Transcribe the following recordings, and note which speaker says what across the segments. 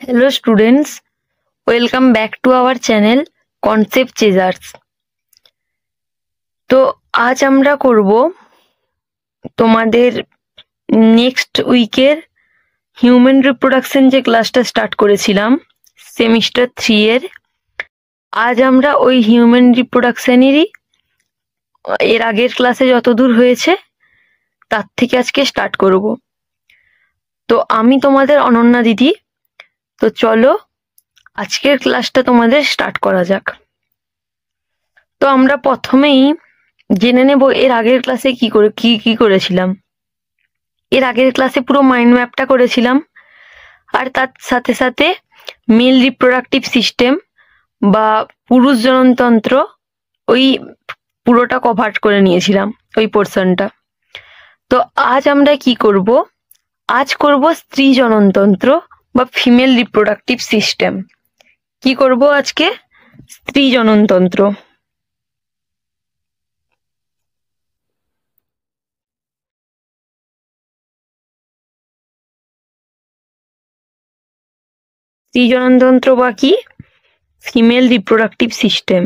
Speaker 1: Hello students, welcome back to our channel Concept Chasers। তো আজ আমরা করব তোমাদের নেক্সট উইকের হিউম্যান রিপ্রোডাকশন যে ক্লাসটা স্টার্ট করেছিলাম সেমিস্টার 3 এর। আজ আমরা ওই হিউম্যান রিপ্রোডাকশনেরই এর আগের ক্লাসে যতদূর হয়েছে তার থেকে আজকে স্টার্ট করব। তো আমি তোমাদের অনন্যা দিদি। তো চলো আজকের ক্লাসটা তোমাদের স্টার্ট করা যাক। তো আমরা প্রথমেই জেনে নেব এর আগের ক্লাসে কি করেছিলাম। এর আগের ক্লাসে পুরো মাইন্ড ম্যাপটা করেছিলাম, আর তার সাথে সাথে মেল রিপ্রোডাক্টিভ সিস্টেম বা পুরুষ জননতন্ত্র ওই পুরোটা কভার করে নিয়েছিলাম ওই পোর্শনটা। তো আজ আমরা কি করব, আজ করব স্ত্রী জননতন্ত্র বা ফিমেল রিপ্রোডাক্টিভ সিস্টেম। কি করব আজকে? স্ত্রী জননতন্ত্র। স্ত্রী জননতন্ত্র বা কি? Female reproductive system.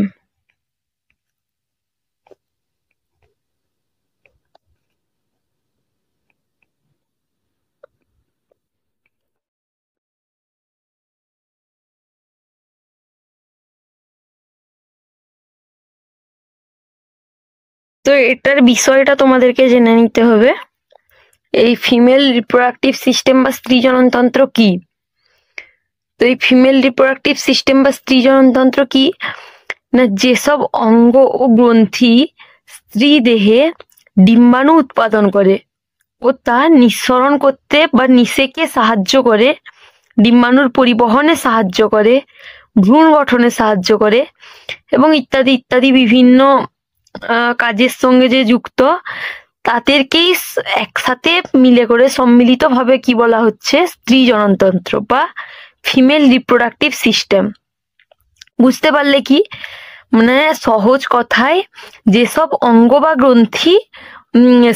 Speaker 1: তো এটার বিষয়টা তোমাদেরকে জেনে নিতে হবে। এই ফিমেল রিপ্রোডাক্টিভ সিস্টেম বা স্ত্রী জননতন্ত্র কি? তো এই ফিমেল রিপ্রোডাক্টিভ সিস্টেম বা স্ত্রী জননতন্ত্র কি না, যেসব অঙ্গ ও গ্রন্থি স্ত্রী দেহে ডিম্বাণু উৎপাদন করে ও তা নিঃসরণ করতে বা নিষেকে সাহায্য করে, ডিম্বাণুর পরিবহনে সাহায্য করে, ভ্রূণ গঠনে সাহায্য করে এবং ইত্যাদি ইত্যাদি বিভিন্ন কাজের সঙ্গে যে যুক্ত, তাদেরকেই একসাথে মিলে করে সম্মিলিতভাবে কি বলা হচ্ছে? স্ত্রী জননতন্ত্র বা ফিমেল রিপ্রোডাক্টিভ সিস্টেম। বুঝতে পারলে কি? মানে সহজ কথায় যেসব অঙ্গ বা গ্রন্থি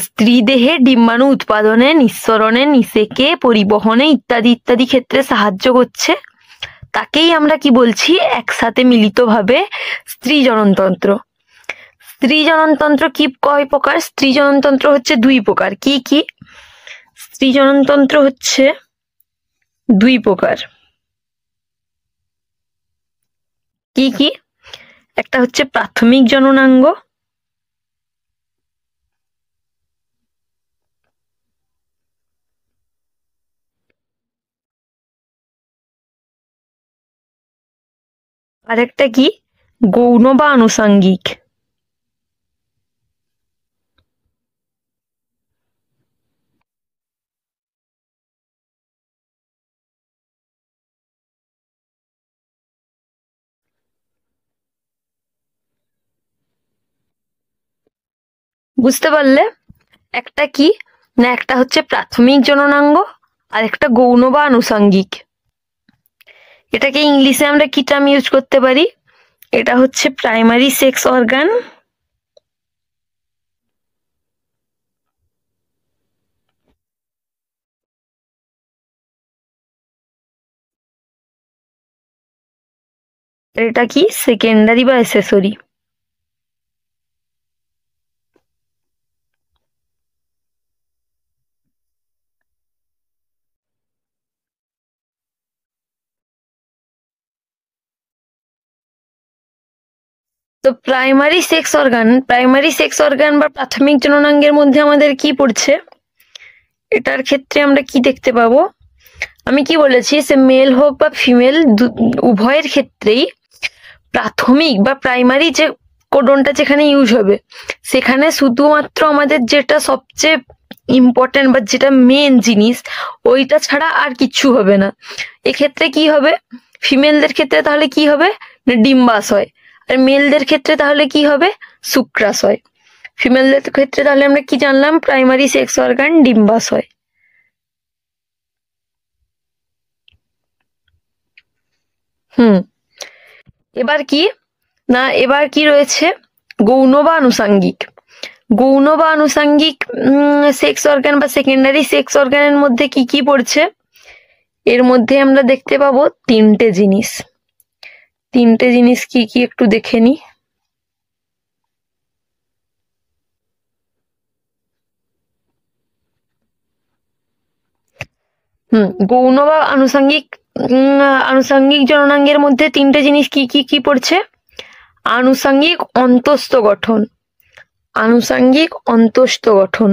Speaker 1: স্ত্রী দেহে ডিম্বাণু উৎপাদনে, নিঃসরণে, নিষেকে, পরিবহনে ইত্যাদি ইত্যাদি ক্ষেত্রে সাহায্য করছে, তাকেই আমরা কি বলছি? একসাথে মিলিতভাবে স্ত্রী জননতন্ত্র। স্ত্রী জননতন্ত্র কি কয় প্রকার? স্ত্রী জননতন্ত্র হচ্ছে দুই প্রকার। কি কি? স্ত্রী জননতন্ত্র হচ্ছে দুই প্রকার। কি কি? একটা হচ্ছে প্রাথমিক জননাঙ্গ, আরেকটা কি? গৌণ বা আনুষঙ্গিক। বুঝতে পারলে? একটা কি না, একটা হচ্ছে প্রাথমিক জননাঙ্গ আর একটা গৌণ বা আনুষঙ্গিক। এটাকে ইংলিশে আমরা কি টার্ম ইউজ করতে পারি? এটা হচ্ছে প্রাইমারি সেক্স অর্গান, এটা কি সেকেন্ডারি বা অ্যাসেসরি। তো প্রাইমারি সেক্স অর্গান বা প্রাথমিক জননাঙ্গের মধ্যে আমাদের কি পড়ছে? এটার ক্ষেত্রে আমরা কি দেখতে পাবো? আমি কি বলেছি, সে মেল হোক বা ফিমেল উভয়ের ক্ষেত্রেই প্রাথমিক বা প্রাইমারি যে কোডনটা যেখানে ইউজ হবে, সেখানে শুধুমাত্র আমাদের যেটা সবচেয়ে ইম্পর্টেন্ট বা যেটা মেন জিনিস, ওইটা ছাড়া আর কিচ্ছু হবে না। এক্ষেত্রে কি হবে? ফিমেলদের ক্ষেত্রে তাহলে কি হবে না, ডিম্বাশয়। আর মেলদের ক্ষেত্রে তাহলে কি হবে? শুক্রাশয়। ফিমেলদের ক্ষেত্রে তাহলে আমরা কি জানলাম? প্রাইমারি সেক্স অর্গান, ডিম্বাশয়। এবার কি না, এবার কি রয়েছে? গৌণ বা আনুষঙ্গিক। গৌণ বা আনুষঙ্গিক সেক্স অর্গান বা সেকেন্ডারি সেক্স অর্গানের মধ্যে কি কি পড়ছে? এর মধ্যে আমরা দেখতে পাবো তিনটে জিনিস কি কি একটু দেখে নি। গৌণ বা আনুষঙ্গিক জননাঙ্গের মধ্যে তিনটে জিনিস কি কি কি পড়ছে? আনুষঙ্গিক অন্তস্থ গঠন, আনুষঙ্গিক অন্তস্থ গঠন,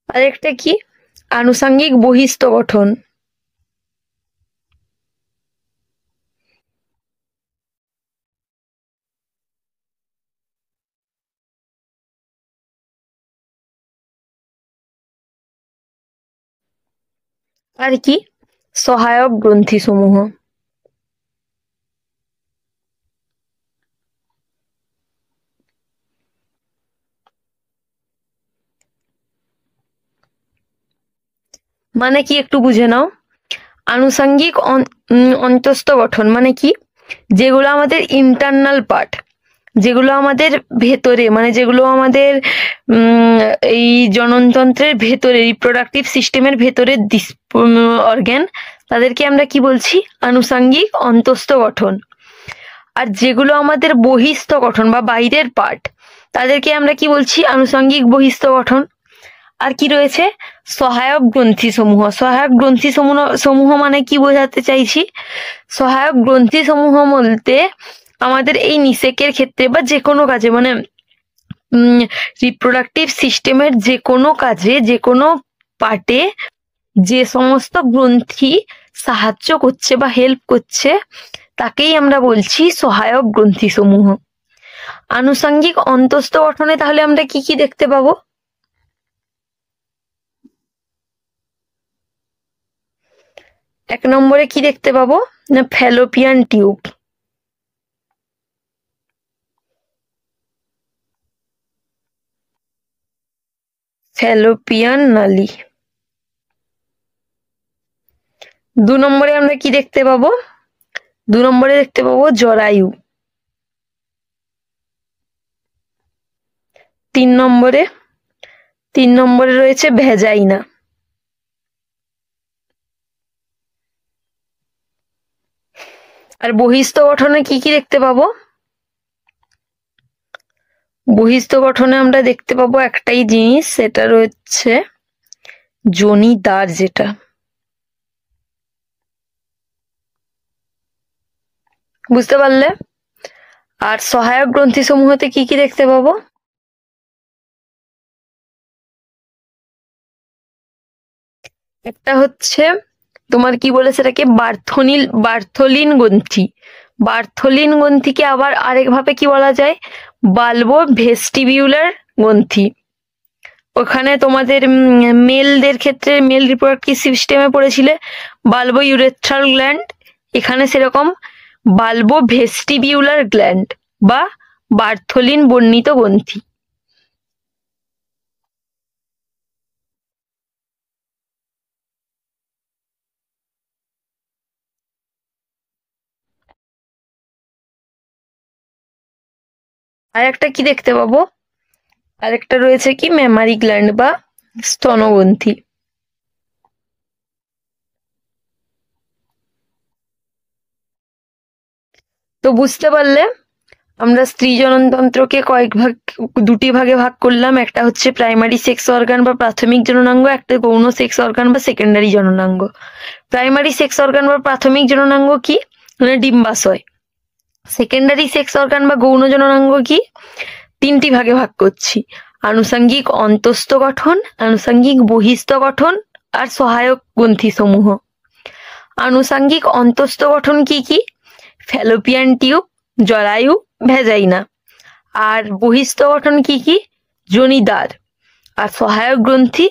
Speaker 1: আরেকটা কি? আনুষঙ্গিক বহিস্থ গঠন। আর কি? সহায়ক গ্রন্থি সমূহ। মানে কি একটু বুঝে নাও। আনুষঙ্গিক অন্তস্থ গঠন মানে কি? যেগুলো আমাদের ইন্টারনাল পার্ট, যেগুলো আমাদের ভেতরে, মানে যেগুলো আমাদের এই জননতন্ত্রের ভেতরে, রিপ্রোডাক্টিভ সিস্টেমের ভেতরে অর্গ্যান, তাদেরকে আমরা কি বলছি? আনুষঙ্গিক অন্তস্থ গঠন। আর যেগুলো আমাদের বহিস্থ গঠন বা বাইরের পার্ট, তাদেরকে আমরা কি বলছি? আনুষঙ্গিক বহিস্থ গঠন। আর কি রয়েছে? সহায়ক গ্রন্থি সমূহ। সহায়ক গ্রন্থি সমূহ মানে কি বোঝাতে চাইছি? সহায়ক গ্রন্থি সমূহ বলতে আমাদের এই নিষেকের ক্ষেত্রে বা যে কোনো কাজে, মানে রিপ্রোডাক্টিভ সিস্টেমের যে কোনো কাজে, যে কোনো পার্টে যে সমস্ত গ্রন্থি সাহায্য করছে বা হেল্প করছে, তাকেই আমরা বলছি সহায়ক গ্রন্থি সমূহ। আনুষঙ্গিক অন্তস্থ গঠনে তাহলে আমরা কি কি দেখতে পাবো? এক নম্বরে কি দেখতে পাবো? না ফ্যালোপিয়ান টিউব। ফ্যালোপিয়ান নালী। দু নম্বরে আমরা কি দেখতে পাবো? দু নম্বরে দেখতে পাবো জরায়ু। তিন নম্বরে রয়েছে ভ্যাজাইনা। আর বহিস্থ গঠনে কি কি দেখতে পাবো? বহিস্থ গঠনে আমরা দেখতে পাবো একটাই জিনিস, সেটা রয়েছে যোনিদ্বার, যেটা বুঝতে পারলে। আর সহায়ক গ্রন্থি সমূহতে কি কি দেখতে পাবো? একটা হচ্ছে তোমার কি বলে সেটাকে বার্থোলিন গ্রন্থি। বার্থোলিন গ্রন্থিকে আবার আরেকভাবে কি বলা যায়? বাল্বো ভেস্টিবিউলার গ্রন্থি। ওখানে তোমাদের মেলদের ক্ষেত্রে, মেল রিপ্রোডাক্টিভ সিস্টেমে পড়েছিলে বাল্বো ইউরেথ্রাল গ্ল্যান্ড, এখানে সেরকম বাল্বো ভেস্টিবিউলার গ্ল্যান্ড বা বার্থোলিন বর্ণিত গ্রন্থি। আর একটা কি দেখতে পাবো? আরেকটা রয়েছে কি মেমারি গ্ল্যান্ড বা স্তনগ্রন্থি। তো বুঝতে পারলে আমরা স্ত্রী জননতন্ত্রকে দুটি ভাগে ভাগ করলাম। একটা হচ্ছে প্রাইমারি সেক্স অর্গান বা প্রাথমিক জননাঙ্গ, একটা গৌণ সেক্স অর্গান বা সেকেন্ডারি জননাঙ্গ। প্রাইমারি সেক্স অর্গান বা প্রাথমিক জননাঙ্গ কি? মানে ডিম্বাশয়। সেকেন্ডারি সেক্স অর্গান বা গৌণ জননাঙ্গ কি? তিনটি ভাগে ভাগ করছি: আনুষঙ্গিক অন্তস্থ গঠন, আনুষঙ্গিক বহিস্থ গঠন আর সহায়ক গ্রন্থি সমূহ। আনুষঙ্গিক অন্তস্থ গঠন কি কি? ফ্যালোপিয়ান টিউব, জরায়ু, ভ্যাজাইনা। আর বহিস্থ গঠন কি কি? যোনিদ্বার। আর সহায়ক গ্রন্থি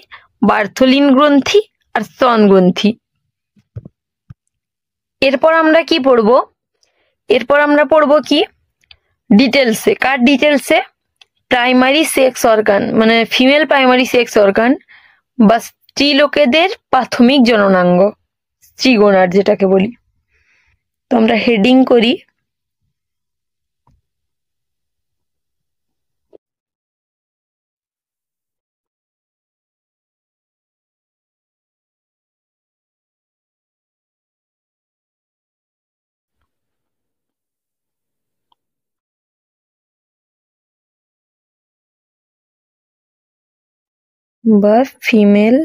Speaker 1: বার্থোলিন গ্রন্থি আর স্তন গ্রন্থি। এরপর আমরা কি পড়বো? এরপর আমরা পড়বো কি ডিটেলসে? কার ডিটেলসে? প্রাইমারি সেক্স অর্গান, মানে ফিমেল প্রাইমারি সেক্স অর্গান বা স্ত্রীলোকেদের প্রাথমিক জননাঙ্গ, স্ত্রীগোনার যেটাকে বলি। তো আমরা হেডিং করি বা ফিমেল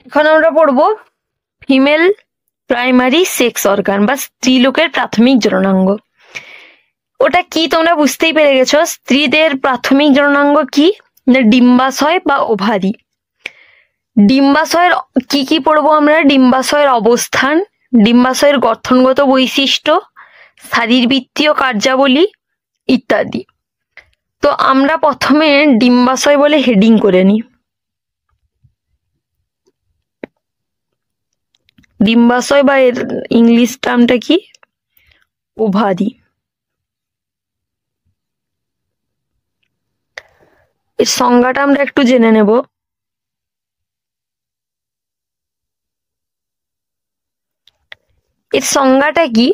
Speaker 1: এখন আমরা পড়বো ফিমেল প্রাইমারি সেক্স অর্গান বা স্ত্রীলোকের প্রাথমিক জননাঙ্গ। ওটা কি তোমরা বুঝতেই পেরে গেছো। স্ত্রীদের প্রাথমিক জননাঙ্গ কি না ডিম্বাশয় বা ওভারি। ডিম্বাশয়ের কি কি পড়বো আমরা? ডিম্বাশয়ের অবস্থান, ডিম্বাশয়ের গঠনগত বৈশিষ্ট্য, শারীরবৃত্তীয় কার্যাবলী ইত্যাদি। তো আমরা প্রথমে ডিম্বাশয় বলে হেডিং করে নিই। ডিম্বাশয় বা এর ইংলিশ টার্মটা কি? ওভারি। এর সংজ্ঞাটা আমরা একটু জেনে নেব। এর সংজ্ঞাটা কি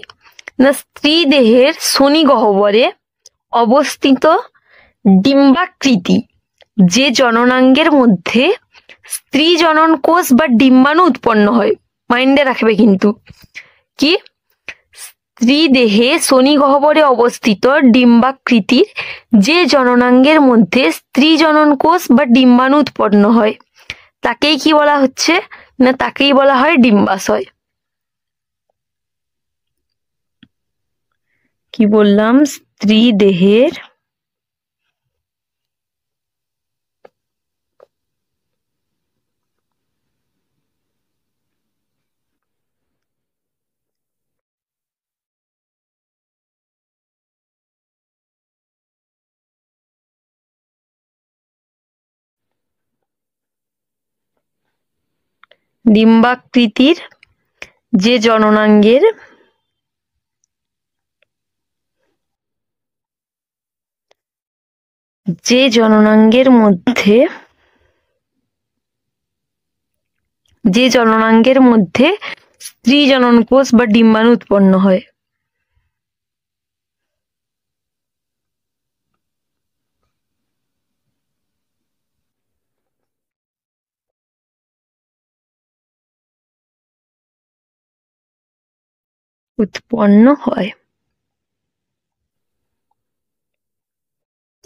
Speaker 1: না স্ত্রী দেহের শনি গহ্বরে অবস্থিত ডিম্বাকৃতি যে জননাঙ্গের মধ্যে স্ত্রী জনন কোষ বা ডিম্বাণু উৎপন্ন হয়। মাইন্ডে রাখবে কিন্তু কি স্ত্রী দেহে শনি গহ্বরে অবস্থিত ডিম্বাকৃতির যে জননাঙ্গের মধ্যে স্ত্রী জনন কোষ বা ডিম্বাণু উৎপন্ন হয় তাকেই কি বলা হচ্ছে না তাকেই বলা হয় ডিম্বাশয়। কি বললাম? স্ত্রী দেহের ডিম্বাকৃতির যে জননাঙ্গের মধ্যে স্ত্রী জনন কোষ বা ডিম্বাণু উৎপন্ন হয়।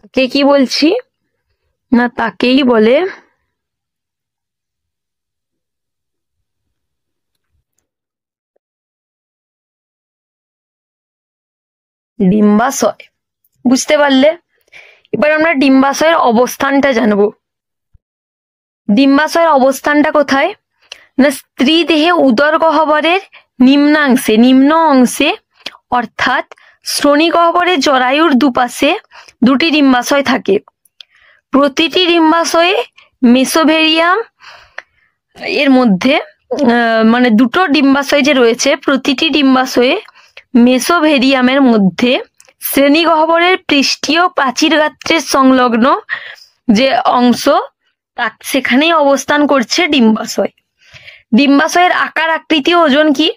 Speaker 1: তাকে কি বলছি না তাকেই বলে ডিম্বাশয়। বুঝতে পারলে? এবার আমরা ডিম্বাশয়ের অবস্থানটা জানবো। ডিম্বাশয়ের অবস্থানটা কোথায় না স্ত্রী দেহে উদর গহ্বরের নিম্ন অংশে অর্থাৎ শ্রোণী গহ্বরের জরায়ুর দুপাশে দুটি ডিম্বাশয় থাকে। প্রতিটি ডিম্বাশয়ে মেসোভেরিয়াম এর মধ্যে মানে দুটো ডিম্বাশয় যে রয়েছে প্রতিটি ডিম্বাশয়ে মেসোভেরিয়ামের মধ্যে শ্রেণী গহ্বরের পৃষ্ঠীয় প্রাচীর গাত্রের সংলগ্ন যে অংশ সেখানেই অবস্থান করছে ডিম্বাশয়। ডিম্বাশয়ের আকার আকৃতি ওজন কি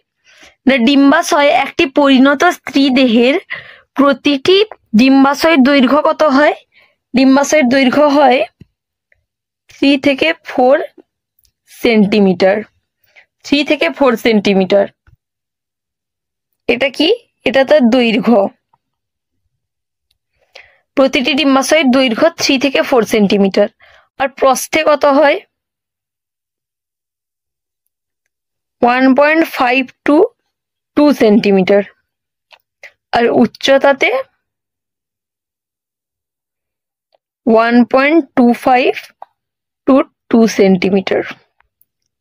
Speaker 1: না ডিম্বাশয় একটি পরিণত স্ত্রী দেহের প্রতিটি ডিম্বাশয়ের দৈর্ঘ্য কত হয়? ডিম্বাশয়ের দৈর্ঘ্য হয় 3 থেকে 4 সেন্টিমিটার। 3 থেকে 4 সেন্টিমিটার। এটা কি? এটা তার দৈর্ঘ্য। প্রতিটি ডিম্বাশয়ের দৈর্ঘ্য 3 থেকে 4 সেন্টিমিটার। আর প্রস্থে কত হয়? 1.5 to 2 সেন্টিমিটার। আর উচ্চতাতে 1.25 to 2 সেন্টিমিটার।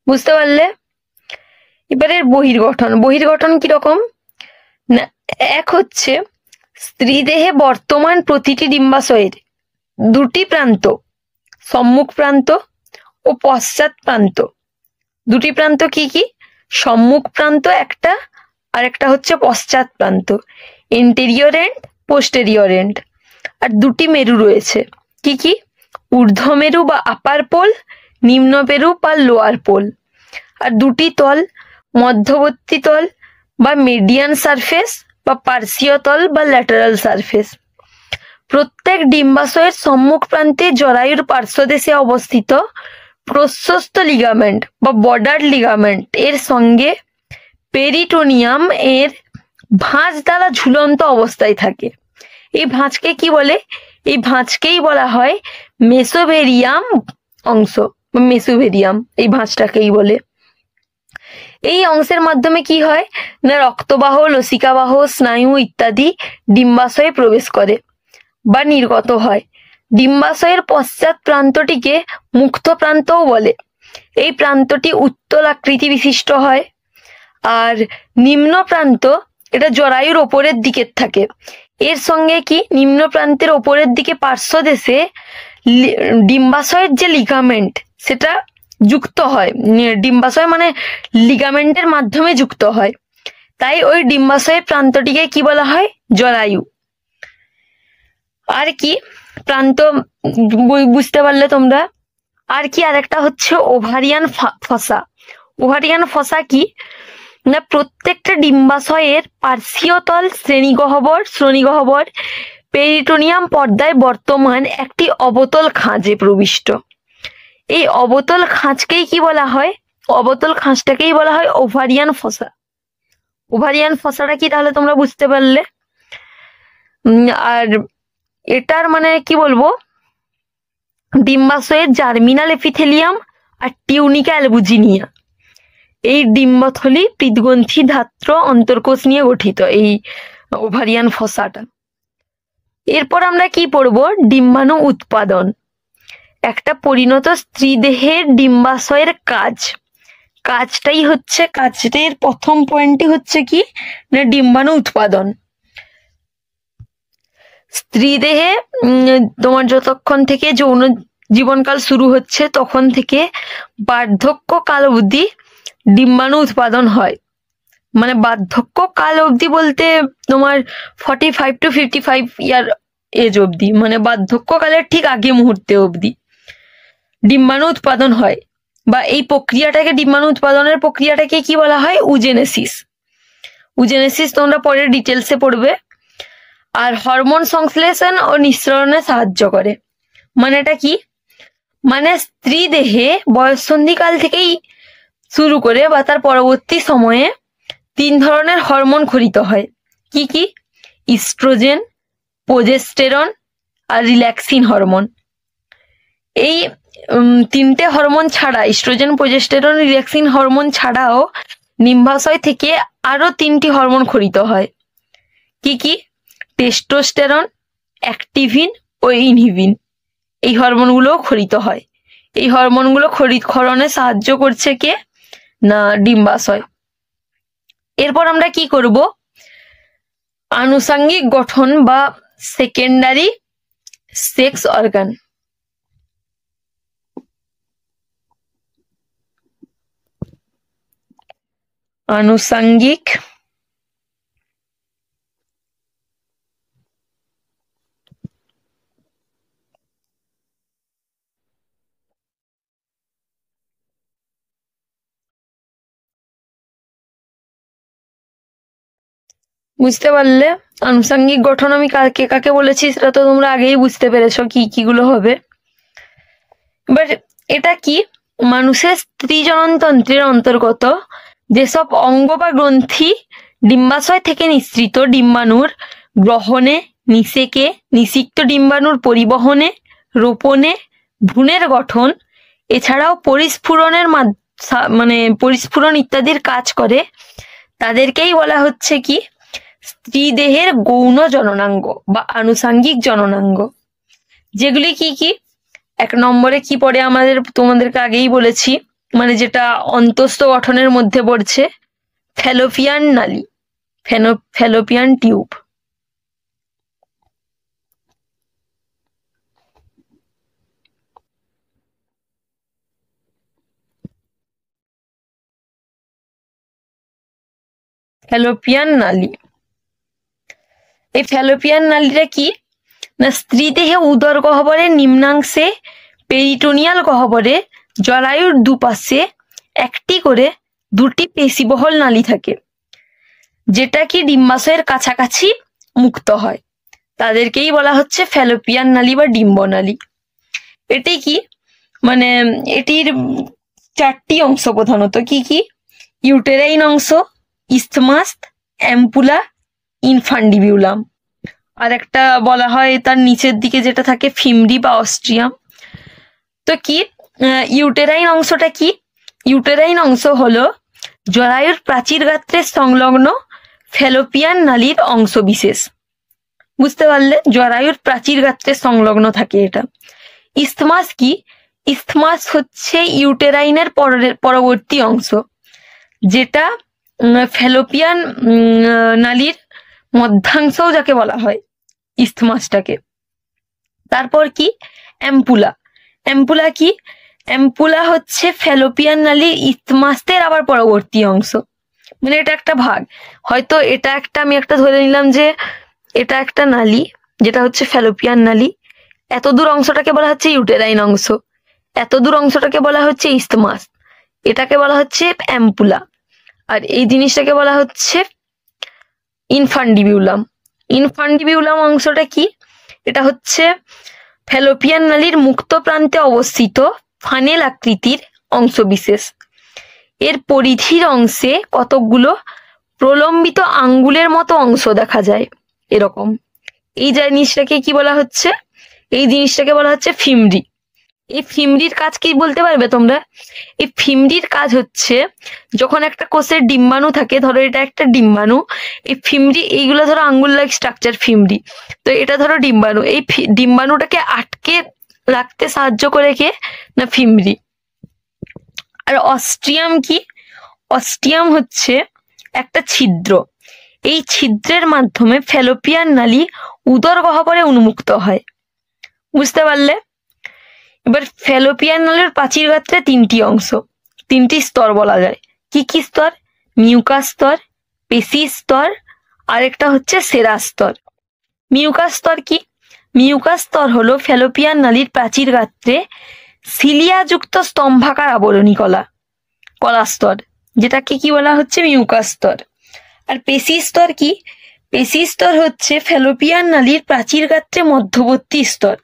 Speaker 1: বুঝতে পারলে? এবারে বহির্গঠন কিরকম না, এক হচ্ছে স্ত্রী দেহে বর্তমান প্রতিটি ডিম্বাশয়ের দুটি প্রান্ত, সম্মুখ প্রান্ত ও পশ্চাৎ প্রান্ত। দুটি প্রান্ত কি কি? সম্মুখ প্রান্ত একটা, আর একটা হচ্ছে পশ্চাৎ প্রান্ত, এন্টেরিয়র এন্ড পোস্টেরিয়র এন্ড। আর দুটি মেরু রয়েছে, কি কি? ঊর্ধ্ব মেরু বা আপার পোল, নিম্ন মেরু বা লোয়ার পোল। আর দুটি তল, মধ্যবর্তী তল বা মিডিয়ান সারফেস বা পার্শ্বীয় তল বা ল্যাটারাল সারফেস। প্রত্যেক ডিম্বাশয়ের সম্মুখ প্রান্তে জরায়ুর পার্শ্বদেশে অবস্থিত প্রশস্ত লিগামেন্ট বা বর্ডার লিগামেন্ট এর সঙ্গে পেরিটোনিয়াম এর ভাঁজ দ্বারা ঝুলন্ত অবস্থায় থাকে। এই ভাঁজকে কি বলে? এই ভাঁজকেই বলা হয় মেসোভেরিয়াম অংশ বা মেসোভেরিয়াম, এই ভাঁজটাকেই বলে। এই অংশের মাধ্যমে কি হয় না, রক্তবাহ, লসিকাবাহ, স্নায়ু ইত্যাদি ডিম্বাশয়ে প্রবেশ করে বা নির্গত হয়। ডিম্বাশয়ের পশ্চাৎ প্রান্তটিকে মুক্ত প্রান্তও বলে। এই প্রান্তটি উত্তল আকৃতি বিশিষ্ট হয়। আর নিম্ন প্রান্ত এটা জরায়ুর ওপরের দিকের থাকে। এর সঙ্গে কি নিম্ন প্রান্তের ওপরের দিকে পার্শ্বদেশে ডিম্বাশয়ের যে লিগামেন্ট সেটা যুক্ত হয়। ডিম্বাশয় মানে লিগামেন্টের মাধ্যমে যুক্ত হয়, তাই ওই ডিম্বাশয়ের প্রান্তটিকে কি বলা হয়? জরায়ু। আর কি প্রান্ত বুঝতে পারলে তোমরা? আর কি আরেকটা হচ্ছে ওভারিয়ান ফসা। ওভারিয়ান ফসা কি না, প্রত্যেকটা ডিম্বাশয়ের পার্শ্বীয় তল শ্রেণীগহ্বর পেরিটোনিয়াম পর্দায় বর্তমান একটি অবতল খাঁজে প্রবিষ্ট। এই অবতল খাঁজকেই কি বলা হয়? অবতল খাঁজটাকেই বলা হয় ওভারিয়ান ফসা। ওভারিয়ান ফসাটা কি তাহলে তোমরা বুঝতে পারলে? আর এটার মানে কি বলবো, ডিম্বাশয়ের জার্মিনাল এপিথেলিয়াম আর টিউনিকা অ্যালবুজিনিয়া এই ডিম্বথলি পিতগ্রন্থি ধাত্র অন্তর্কোষ নিয়ে গঠিত এই ওভারিয়ান ফসাটা। এরপর আমরা কি পড়বো? ডিম্বাণু উৎপাদন। একটা পরিণত স্ত্রী দেহের ডিম্বাশয়ের কাজটাই হচ্ছে, কাজের প্রথম পয়েন্টই হচ্ছে কি না, ডিম্বাণু উৎপাদন। স্ত্রী দেহে তোমার যতক্ষণ থেকে যৌন জীবনকাল শুরু হচ্ছে তখন থেকে বার্ধক্য কাল অবধি ডিম্বাণু উৎপাদন হয়। মানে বার্ধক্য কাল অবধি বলতে তোমার 45 to 55 ইয়ার এজ অবধি, মানে বার্ধক্য কালের ঠিক আগে মুহূর্তে অবধি ডিম্বাণু উৎপাদন হয়। বা এই প্রক্রিয়াটাকে, ডিম্বাণু উৎপাদনের প্রক্রিয়াটাকে কি বলা হয়? উজেনেসিস। উজেনেসিস তোমরা পরে ডিটেলসে পড়বে। আর হরমোন সংশ্লেষণ ও নিঃসরণে সাহায্য করে। মানে এটা কি? মানে স্ত্রী দেহে বয়ঃসন্ধিকাল থেকেই শুরু করে বা তার পরবর্তী সময়ে 3 ধরনের হরমোন ক্ষরিত হয়। কি কি? ইস্ট্রোজেন, প্রোজেস্টেরন আর রিল্যাক্সিন হরমোন। এই 3টে হরমোন ছাড়া, ইস্ট্রোজেন, প্রোজেস্টেরন, রিল্যাক্সিন হরমোন ছাড়াও ডিম্বাশয় থেকে আরো 3টি হরমোন ক্ষরিত হয়। কি কি? টেস্টোস্টেরন, অ্যাক্টিভিন ও ইনহিবিন। এই হরমোনগুলো ক্ষরিত হয়। এই হরমোনগুলো ক্ষরণে সাহায্য করছে কে না, ডিম্বাশয়। এরপর আমরা কি করব? আনুষঙ্গিক গঠন বা সেকেন্ডারি সেক্স অর্গান। আনুষঙ্গিক বুঝতে পারলে? আনুষঙ্গিক গঠন আমি কাকে কাকে বলেছি সেটা তো তোমরা আগেই বুঝতে পেরেছো কি কিগুলো হবে। এবার এটা কি? মানুষের স্ত্রী জননতন্ত্রের অন্তর্গত যেসব অঙ্গ বা গ্রন্থি ডিম্বাশয় থেকে নিঃসৃত ডিম্বাণুর গ্রহণে, নিষেকে, নিষিক্ত ডিম্বাণুর পরিবহনে, রোপণে, ভ্রূণের গঠন এছাড়াও পরিস্ফুরণ ইত্যাদির কাজ করে, তাদেরকেই বলা হচ্ছে কি স্ত্রী দেহের গৌণ জননাঙ্গ বা আনুষঙ্গিক জননাঙ্গ। যেগুলি কি কি? 1 নম্বরে কি পড়ে আমাদের, তোমাদেরকে আগেই বলেছি, মানে যেটা অন্তঃস্থ গঠনের মধ্যে পড়ছে, ফ্যালোপিয়ান নালী, ফ্যালোপিয়ান টিউব। ফ্যালোপিয়ান নালী, এই ফ্যালোপিয়ান নালীটা কি না, স্ত্রী দেহে উদর গহ্বরের নিম্নাংশে পেরিটোনিয়াল গহ্বরে জরায়ুর দুপাশে একটি করে দুটি পেশিবহুল নালী থাকে, যেটা কি ডিম্বাশয়ের কাছাকাছি মুক্ত হয়, তাদেরকেই বলা হচ্ছে ফ্যালোপিয়ান নালী বা ডিম্বনালী। এটি কি মানে এটির চারটি অংশ প্রধানত কি কি, ইউটেরাইন অংশ, ইস্থমাস, অ্যাম্পুলা, ইনফান্ডিবিউলাম, আর একটা বলা হয় তার নিচের দিকে যেটা থাকে ফিমরি বা অস্ট্রিয়াম। তো কি ইউটেরাইন অংশটা কি, ইউটেরাইন অংশ হলো জরায়ুর প্রাচীর গাত্রের সংলগ্ন ফ্যালোপিয়ান নালীর অংশ বিশেষ। বুঝতে পারলে, জরায়ুর প্রাচীর গাত্রের সংলগ্ন থাকে এটা। ইস্থমাস কি, ইস্থমাস হচ্ছে ইউটেরাইনের পরবর্তী অংশ, যেটা ফ্যালোপিয়ান নালীর মধ্যাংশও যাকে বলা হয় ইস্থমাসটাকে। তারপর কি অ্যাম্পুলা, অ্যাম্পুলা কি, অ্যাম্পুলা হচ্ছে ফ্যালোপিয়ান নালীর ইস্থমাসের আবার পরবর্তী অংশ, মানে এটা একটা ভাগ। হয়তো এটা একটা আমি একটা ধরে নিলাম যে এটা একটা নালী, যেটা হচ্ছে ফ্যালোপিয়ান নালী, এত দূর অংশটাকে বলা হচ্ছে ইউটেরাইন অংশ, এত দূর অংশটাকে বলা হচ্ছে ইস্থমাস, এটাকে বলা হচ্ছে অ্যাম্পুলা, আর এই জিনিসটাকে বলা হচ্ছে ইনফান্ডিবিউলাম। ইনফান্ডিবিউলাম অংশটা কি, এটা হচ্ছে ফ্যালোপিয়ান নালীর মুক্ত প্রান্তে অবস্থিত ফানেল আকৃতির অংশ বিশেষ। এর পরিধির অংশে কতকগুলো প্রলম্বিত আঙ্গুলের মতো অংশ দেখা যায় এরকম। এই জিনিসটাকে কি বলা হচ্ছে, এই জিনিসটাকে বলা হচ্ছে ফিমরি। এই ফিমরির কাজ কি বলতে পারবে তোমরা? এই ফিমরির কাজ হচ্ছে যখন একটা কোষের ডিম্বাণু থাকে, ধরো এটা একটা ডিম্বাণু, এই ফিমরি, এইগুলো ধরো আঙ্গুল লাইক স্ট্রাকচার ফিমরি, তো এটা ধরো ডিম্বাণু, এই ডিম্বাণুটাকে আটকে রাখতে সাহায্য করে কে না ফিমরি। আর অস্ট্রিয়াম কি, অস্টিয়াম হচ্ছে একটা ছিদ্র, এই ছিদ্রের মাধ্যমে ফ্যালোপিয়ান নালী উদর গহ্বরে উন্মুক্ত হয়। বুঝতে পারলে? এবার ফ্যালোপিয়ান নালীর প্রাচীর গাত্রে তিনটি অংশ, তিনটি স্তর বলা যায়। কি কি স্তর? মিউকাস স্তর, পেশি স্তর, আরেকটা হচ্ছে সেরা স্তর। মিউকাস স্তর কি, মিউকাস স্তর হলো ফ্যালোপিয়ান নালীর প্রাচীর গাত্রে সিলিয়াযুক্ত স্তম্ভাকার আবরণী কলা স্তর, যেটাকে কি বলা হচ্ছে মিউকাস স্তর। আর পেশি স্তর কি, পেশি স্তর হচ্ছে ফ্যালোপিয়ান নালীর প্রাচীর গাত্রে মধ্যবর্তী স্তর,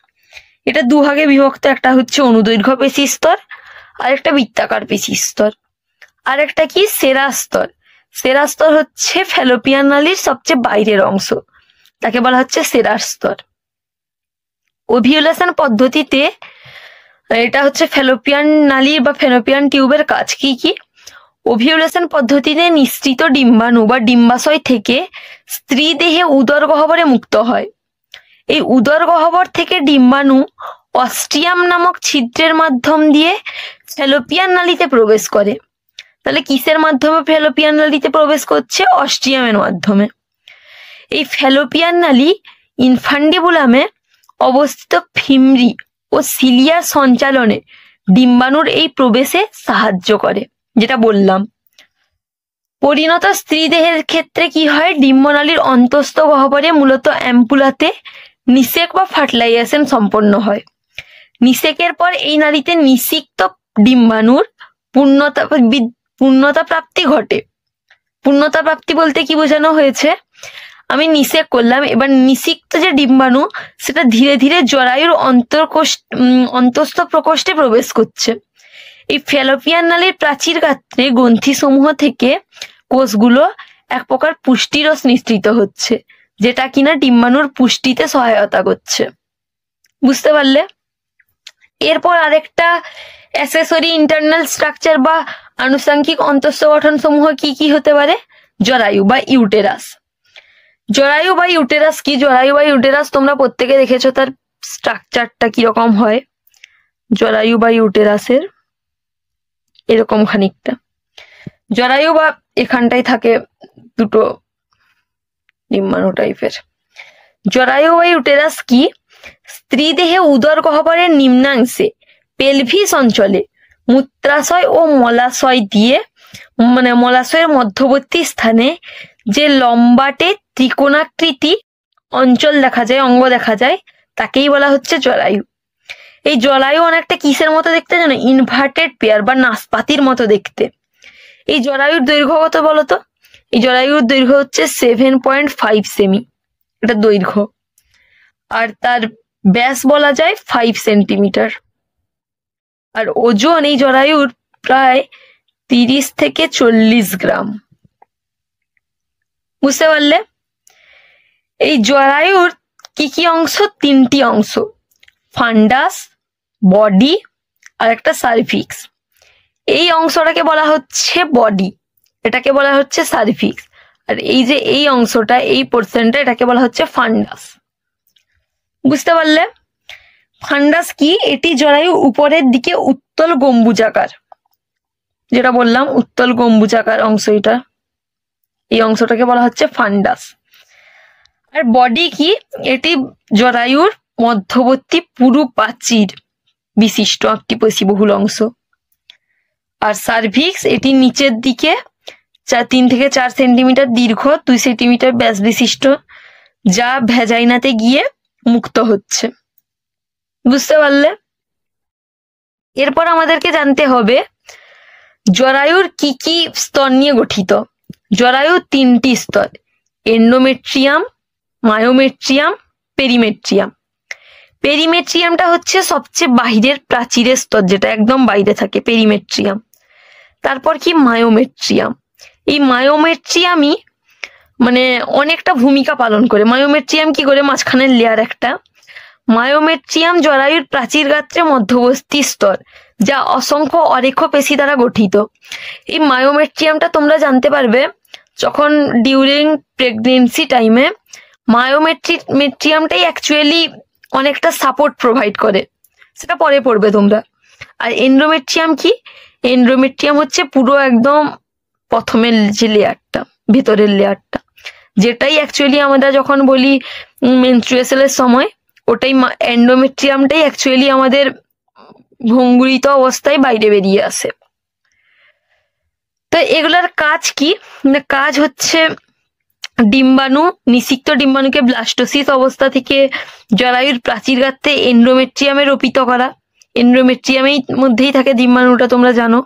Speaker 1: এটা দুভাগে বিভক্ত, একটা হচ্ছে অনুদৈর্ঘ্য পেশি স্তর আর একটা বৃত্তাকার পেশি স্তর। আর একটা কি সেরা স্তর, সেরা স্তর হচ্ছে ফ্যালোপিয়ান নালীর সবচেয়ে বাইরের অংশ, তাকে বলা হচ্ছে সেরা স্তর। ওভিউলেশন পদ্ধতিতে এটা হচ্ছে ফ্যালোপিয়ান নালীর বা ফ্যালোপিয়ান টিউবের কাজ কি কি, ওভিউলেশন পদ্ধতিতে নিঃসৃত ডিম্বাণু বা ডিম্বাশয় থেকে স্ত্রী দেহে উদর গহ্বরে মুক্ত হয়। এই উদর গহ্বর থেকে ডিম্বাণু অস্ট্রিয়াম নামক ছিদ্রের মাধ্যম দিয়ে ফ্যালোপিয়ান নালীতে প্রবেশ করে। তাহলে কিসের মাধ্যমে ফ্যালোপিয়ান নালীতে প্রবেশ করছে? অস্ট্রিয়ামের মাধ্যমে। এই ফ্যালোপিয়ান নালী ইনফান্ডিবুলামে অবস্থিত ফিমরি ও সিলিয়ার সঞ্চালনে ডিম্বাণুর এই প্রবেশে সাহায্য করে, যেটা বললাম। পরিণত স্ত্রী দেহের ক্ষেত্রে কি হয়, ডিম্বনালীর অন্তঃস্থ গহ্বরে মূলত অ্যাম্পুলাতে নিষেক বা ফার্টিলাইজেশন সম্পন্ন হয়। নিষেকের পর এই নালীতে নিষিক্ত ডিম্বাণুর পূর্ণতা প্রাপ্তি ঘটে। পূর্ণতা প্রাপ্তি বলতে কি বোঝানো হয়েছে, আমি নিষেক করলাম, এবার নিষিক্ত যে ডিম্বাণু সেটা ধীরে ধীরে জরায়ুর অন্তঃস্থ প্রকোষ্ঠে প্রবেশ করছে। এই ফ্যালোপিয়ান নালীর প্রাচীর গাত্রে গ্রন্থিসমূহ থেকে কোষগুলো এক প্রকার পুষ্টিরস নিঃসৃত হচ্ছে, যেটা কিনা ডিম্বাণুর পুষ্টিতে সহায়তা করছে। বুঝতে পারলে? এরপর আরেকটা অ্যাসেসরি ইন্টারনাল স্ট্রাকচার বা আনুষঙ্গিক অন্তঃস্থ গঠন সমূহ কি কি হতে পারে? জরায়ু বা ইউটেরাস। জরায়ু বা ইউটেরাস কি, জরায়ু বা ইউটেরাস তোমরা প্রত্যেকে দেখেছো তার স্ট্রাকচারটা কিরকম হয়। জরায়ু বা ইউটেরাসের এরকম খানিকটা। জরায়ু বা এখানটাই থাকে দুটো ডিম্বাণু টাইপের। জরায়ু বা ইউটেরাস কি? স্ত্রী দেহে উদর গহ্বরের নিম্নাংশে পেলভিস অঞ্চলে মূত্রাশয় ও মলাশয় দিয়ে মলাশয়ের মধ্যবর্তী স্থানে যে লম্বাটে ত্রিকোণাকৃতি অঞ্চল দেখা যায়, অঙ্গ দেখা যায়, তাকেই বলা হচ্ছে জরায়ু। এই জরায়ু অনেকটা কিসের মতো দেখতে জানো? ইনভার্টেড পেয়ার বা নাশপাতির মতো দেখতে। এই জরায়ুর দৈর্ঘ্য কত বলতো? এই জরায়ুর দৈর্ঘ্য হচ্ছে 7.5 সেমি, এটা দৈর্ঘ্য। আর তার ব্যাস বলা যায় 5 সেন্টিমিটার। আর ওজন এই জরায়ুর প্রায় 30 থেকে 40 গ্রাম। বুঝতে পারলে? এই জরায়ুর কি কি অংশ? 3টি অংশ, ফান্ডাস, বডি আর একটা সার্ভিক্স। এই অংশটাকে বলা হচ্ছে বডি, এটাকে বলা হচ্ছে সার্ভিক্স। আর এই যে এই অংশটা, এই পোর্শনটা, এটাকে বলা হচ্ছে ফান্ডাস। বুঝতে পারলে? ফান্ডাস কি? এটি জরায়ু উপরের দিকে উত্তল গম্বুজাকার, যেটা বললাম উত্তল গম্বুজাকার অংশ, এটা এই অংশটাকে বলা হচ্ছে ফান্ডাস। আর বডি কি? এটি জরায়ুর মধ্যবর্তী পুরু প্রাচীর বিশিষ্ট একটি পেশিবহুল অংশ। আর সার্ভিক্স এটি নিচের দিকে 3 থেকে 4 সেন্টিমিটার দীর্ঘ, 2 সেন্টিমিটার ব্যাস বিশিষ্ট, যা ভ্যাজাইনাতে গিয়ে মুক্ত হচ্ছে। বুঝতে পারলে? এরপর আমাদেরকে জানতে হবে জরায়ুর কি কি স্তর নিয়ে গঠিত। জরায়ু 3টি স্তর, এন্ডোমেট্রিয়াম, মায়োমেট্রিয়াম, পেরিমেট্রিয়াম। পেরিমেট্রিয়ামটা হচ্ছে সবচেয়ে বাহিরের প্রাচীরের স্তর, যেটা একদম বাইরে থাকে, পেরিমেট্রিয়াম। তারপর কি? মায়োমেট্রিয়াম। এই মায়োমেট্রিয়ামই অনেকটা ভূমিকা পালন করে। মায়োমেট্রিয়াম কি করে? মাঝখানের লেয়ার একটা। মায়োমেট্রিয়াম জরায়ুর প্রাচীর গাত্রে মধ্যবর্তী স্তর, যা অসংখ্য অরেখ পেশি দ্বারা গঠিত। এই মায়োমেট্রিয়ামটা তোমরা জানতে পারবে যখন ডিউরিং প্রেগনেন্সি টাইমে মায়োমেট্রিয়ামটাই অ্যাকচুয়ালি অনেকটা সাপোর্ট প্রোভাইড করে, সেটা পরে পড়বে তোমরা। আর এন্ডোমেট্রিয়াম কি? এন্ডোমেট্রিয়াম হচ্ছে পুরো একদম প্রথমের যে লেয়ারটা, ভেতরের লেয়ারটা, যেটাই অ্যাকচুয়ালি আমরা যখন বলি মেনস্ট্রুয়েশনের সময়, ওটাই এন্ডোমেট্রিয়ামটাই অ্যাকচুয়ালি আমাদের ভঙ্গুরিত অবস্থায় বাইরে বেরিয়ে আসে। তো এগুলার কাজ কি? কাজ হচ্ছে ডিম্বাণু, নিষিক্ত ডিম্বাণুকে ব্লাস্টোসিস অবস্থা থেকে জরায়ুর প্রাচীর গাত্রে এন্ডোমেট্রিয়ামে রোপিত করা। এন্ডোমেট্রিয়ামের মধ্যেই থাকে ডিম্বাণুটা, তোমরা জানো।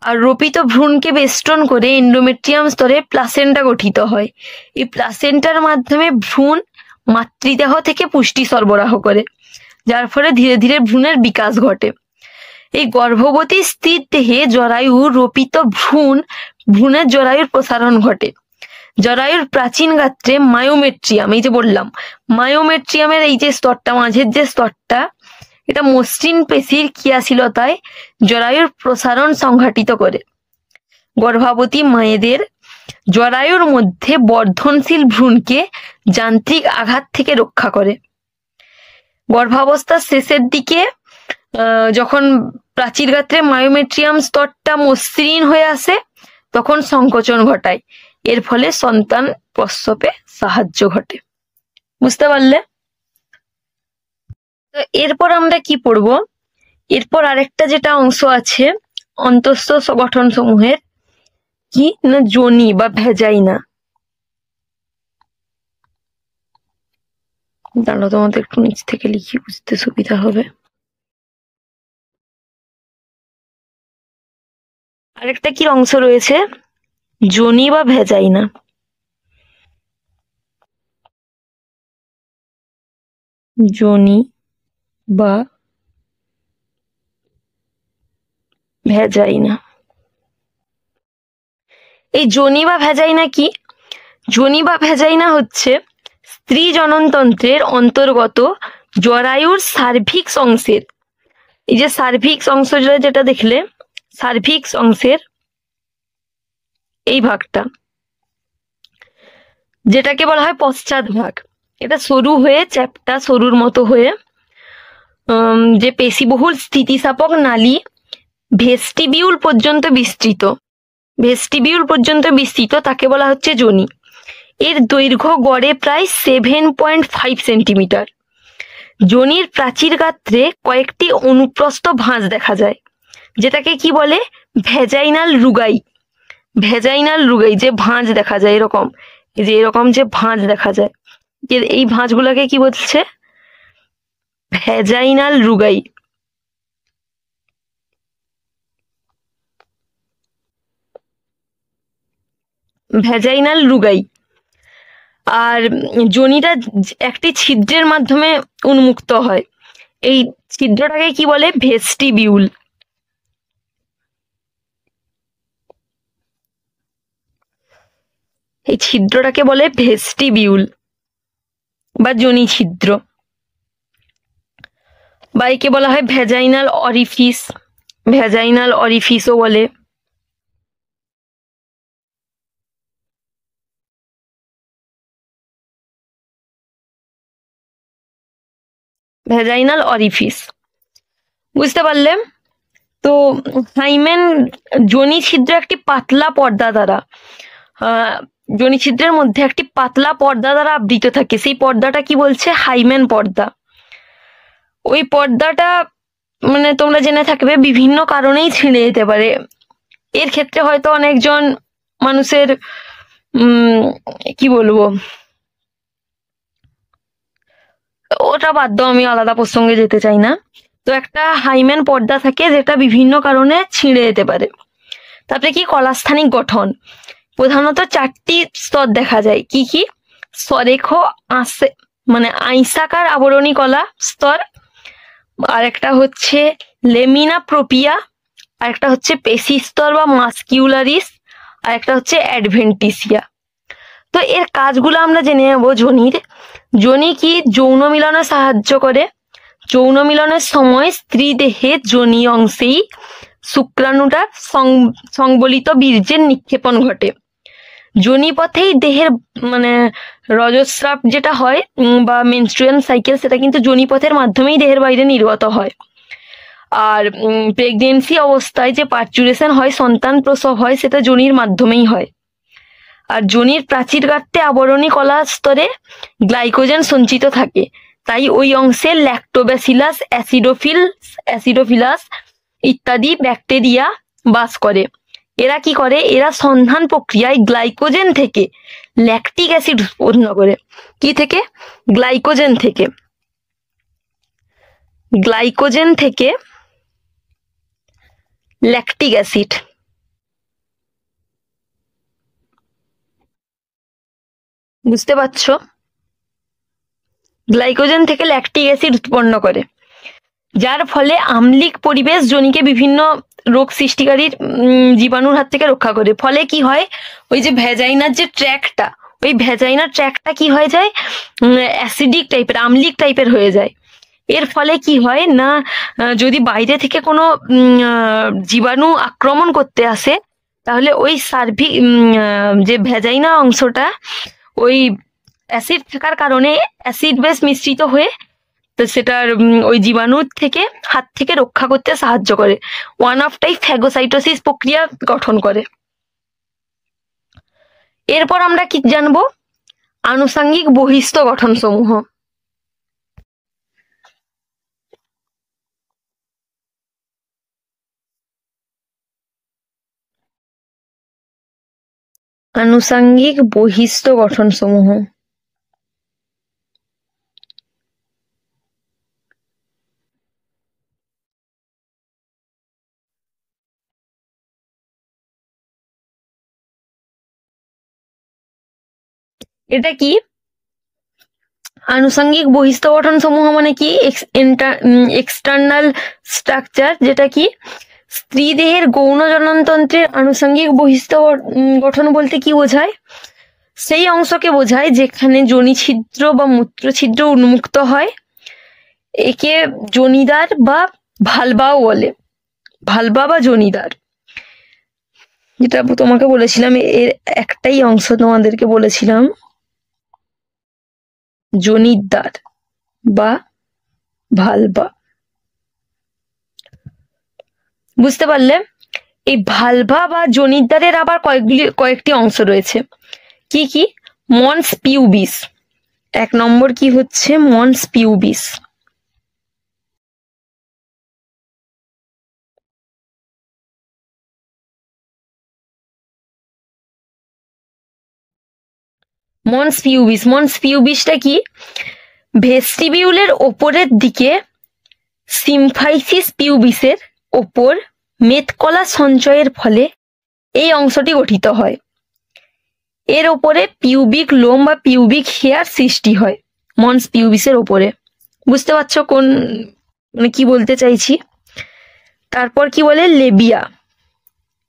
Speaker 1: আর রোপিত ভ্রূণকে বেষ্টন করে এন্ডোমেট্রিয়াম স্তরে প্লাসেন্টা গঠিত হয়। এই প্লাসেন্টার মাধ্যমে ভ্রূণ মাতৃদেহ থেকে পুষ্টি সরবরাহ করে, যার ফলে ধীরে ধীরে ভ্রূণের বিকাশ ঘটে। এই গর্ভবতী স্ত্রীর দেহে জরায়ু রোপিত ভ্রূণের জরায়ুর প্রসারণ ঘটে। জরায়ুর প্রাচীন গাত্রে মায়োমেট্রিয়াম, এই যে বললাম মায়োমেট্রিয়ামের এই যে স্তরটা, মাঝের যে স্তরটা, এটা মসৃণ পেশির ক্রিয়াশীলতায় জরায়ুর প্রসারণ সংঘটিত করে। গর্ভবতী মায়েদের জরায়ুর মধ্যে বর্ধনশীল ভ্রূণকে যান্ত্রিক আঘাত থেকে রক্ষা করে। গর্ভাবস্থার শেষের দিকে যখন প্রাচীর গাত্রে মায়োমেট্রিয়াম স্তরটা মসৃণ হয়ে আসে, তখন সংকোচন ঘটায়, এর ফলে সন্তান প্রসবে সাহায্য ঘটে। বুঝতে পারলে? তো এরপর আমরা কি পড়ব? এরপর আরেকটা যেটা অংশ আছে অন্তঃস্থ গঠন সমূহের, কি না যোনি বা ভ্যাজাইনা। দাঁড়াও, তোমাদের একটু নিচ থেকে লিখি, বুঝতে সুবিধা হবে। আরেকটা কি অংশ রয়েছে? যোনি বা ভ্যাজাইনা। যোনি বা ভ্যাজাইনা। এই যোনি বা ভ্যাজাইনা কি? যোনি বা ভ্যাজাইনা হচ্ছে স্ত্রী জননতন্ত্রের অন্তর্গত জরায়ুর সার্ভিক্স অংশের, এই যে সার্ভিক্স অংশ যেটা দেখলে, সার্ভিক্স অংশের এই ভাগটা, যেটাকে বলা হয় পশ্চাৎ ভাগ। এটা সরু হয়ে, চ্যাপ্টা সরুর মতো হয়ে যে পেশিবহুল স্থিতিস্থাপক নালী ভেস্টিবিউল পর্যন্ত বিস্তৃত, ভেস্টিবিউল পর্যন্ত বিস্তৃত তাকে বলা হচ্ছে যোনি। এর দৈর্ঘ্য গড়ে প্রায় 7.5 সেন্টিমিটার। যোনির প্রাচীর গাত্রে কয়েকটি অনুপ্রস্থ ভাঁজ দেখা যায়, যেটাকে কি বলে ভ্যাজাইনাল রুগাই। ভ্যাজাইনাল রুগাই, যে ভাঁজ দেখা যায় এরকম, এই যে এরকম যে ভাঁজ দেখা যায়, এই ভাঁজগুলোকে কি বলছে, ভ্যাজাইনাল রুগাই। ভ্যাজাইনাল রুগাই। আর যোনিটা একটি ছিদ্রের মাধ্যমে উন্মুক্ত হয়, এই ছিদ্রটাকে কি বলে ভেস্টিবিউল। এই ছিদ্রটাকে বলে ভেস্টিবিউল বা যোনি ছিদ্র, বা একে বলা হয় ভ্যাজাইনাল অরিফিস, ভ্যাজাইনাল অরিফিসও বলে। ভ্যাজাইনাল অরিফিস, বুঝতে পারলে? তো হাইমেন যোনি ছিদ্র একটি পাতলা পর্দা দ্বারা, যোনি ছিদ্রের মধ্যে একটি পাতলা পর্দা দ্বারা আবৃত থাকে, সেই পর্দাটা কি বলছে হাইমেন পর্দা। ওই পর্দাটা মানে তোমরা জেনে থাকবে বিভিন্ন কারণেই ছিঁড়ে যেতে পারে। এর ক্ষেত্রে হয়তো অনেকজন মানুষের কি বলবো, ওটা বাদ দাও, আমি আলাদা প্রসঙ্গে যেতে চাই না। তো একটা হাইমেন পর্দা থাকে যেটা বিভিন্ন কারণে ছিঁড়ে যেতে পারে। তারপরে কি কলাস্থানিক গঠন, প্রধানত 4টি স্তর দেখা যায়। কি কি? সরেখ মানে আইসাকার আবরণী কলা স্তর, আর একটা হচ্ছে লেমিনা প্রোপিয়া, আর একটা হচ্ছে পেশি স্তর বা মাস্কিউলারিস, আর একটা হচ্ছে অ্যাডভেন্টিসিয়া। তো এর কাজগুলো আমরা জেনে নেব যোনির। যোনি কি যৌন মিলনে সাহায্য করে। যৌন মিলনের সময় স্ত্রী দেহে যোনি অংশেই শুক্রাণুটার সংবলিত বীর্যের নিক্ষেপণ ঘটে। যোনিপথেই দেহের মানে রজস্রাব যেটা হয় বা মেনস্ট্রুয়াল সাইকেল, সেটা কিন্তু যোনিপথের মাধ্যমেই দেহের বাইরে নির্গত হয়। আর প্রেগনেন্সি অবস্থায় যে পার্চুরেশন হয়, সন্তান প্রসব হয়, সেটা যোনির মাধ্যমেই হয়। আর যোনির প্রাচীর গাত্রে আবরণী কলা স্তরে গ্লাইকোজেন সঞ্চিত থাকে, তাই ওই অংশে ল্যাক্টোব্যাসিলাস, অ্যাসিডোফিলাস ইত্যাদি ব্যাকটেরিয়া বাস করে। এরা কি করে, এরা সন্ধান প্রক্রিয়ায় গ্লাইকোজেন থেকে ল্যাকটিক অ্যাসিড উৎপন্ন করে। কি থেকে? গ্লাইকোজেন থেকে, গ্লাইকোজেন থেকে ল্যাকটিক অ্যাসিড। বুঝতে পারছো? গ্লাইকোজেন থেকে ল্যাকটিক অ্যাসিড উৎপন্ন করে, যার ফলে আম্লিক পরিবেশ যোনিকে বিভিন্ন রোগ সৃষ্টিকারী জীবাণুর হাত থেকে রক্ষা করে। ফলে কি হয়, ওই যে ভ্যাজাইনার যে ট্র্যাকটা, ওই ভ্যাজাইনার ট্র্যাকটা কি হয়ে যায়, অ্যাসিডিক টাইপের, আম্লিক টাইপের হয়ে যায়। এর ফলে কি হয় না, যদি বাইরে থেকে কোনো জীবাণু আক্রমণ করতে আসে, তাহলে ওই যে ভ্যাজাইনা অংশটা ওই অ্যাসিড থাকার কারণে অ্যাসিড বেস মিশ্রিত হয়ে তো সেটার ওই জীবাণুর থেকে হাত থেকে রক্ষা করতে সাহায্য করে। ওয়ান অফ টাইপ ফ্যাগোসাইটোসিস প্রক্রিয়া গঠন করে। এরপর আমরা কি জানবো, আনুষঙ্গিক বহিস্থ গঠন সমূহ। আনুষঙ্গিক বহিস্থ গঠন সমূহ, এটা কি? আনুষঙ্গিক বহিস্থ গঠন সমূহ মানে কি, এক্সটার্নাল স্ট্রাকচার, যেটা কি স্ত্রী দেহের গৌণ জননতন্ত্রের আনুষঙ্গিক বহিস্থ গঠন বলতে কি বোঝায়, সেই অংশকে বোঝায় যেখানে যোনি ছিদ্র বা মূত্র ছিদ্র উন্মুক্ত হয়। একে যোনিদ্বার বা ভালভাও বলে, ভালভা বা যোনিদ্বার। যেটা তোমাকে বলেছিলাম, এর একটাই অংশ তোমাদেরকে বলেছিলাম, যোনিদ্বার বা ভালভা। বুঝতে পারলে? এই ভালভা বা জনিতদ্বারের আবার কয়েকটি অংশ রয়েছে। কি কি? মন্স পিউবিস। 1 নম্বর কি হচ্ছে? মন্স পিউবিস। মন্স পিউবিস। মন্স পিউবিসটা কি? ভেস্টিবিউলের ওপরের দিকে সিম্ফাইসিস পিউবিসের ওপর মেদকলা সঞ্চয়ের ফলে এই অংশটি গঠিত হয়। এর ওপরে পিউবিক লোম বা পিউবিক হেয়ার সৃষ্টি হয় মন্স পিউবিসের ওপরে। বুঝতে পারছো কোন মানে কি বলতে চাইছি? তারপর কি বলে? লেবিয়া।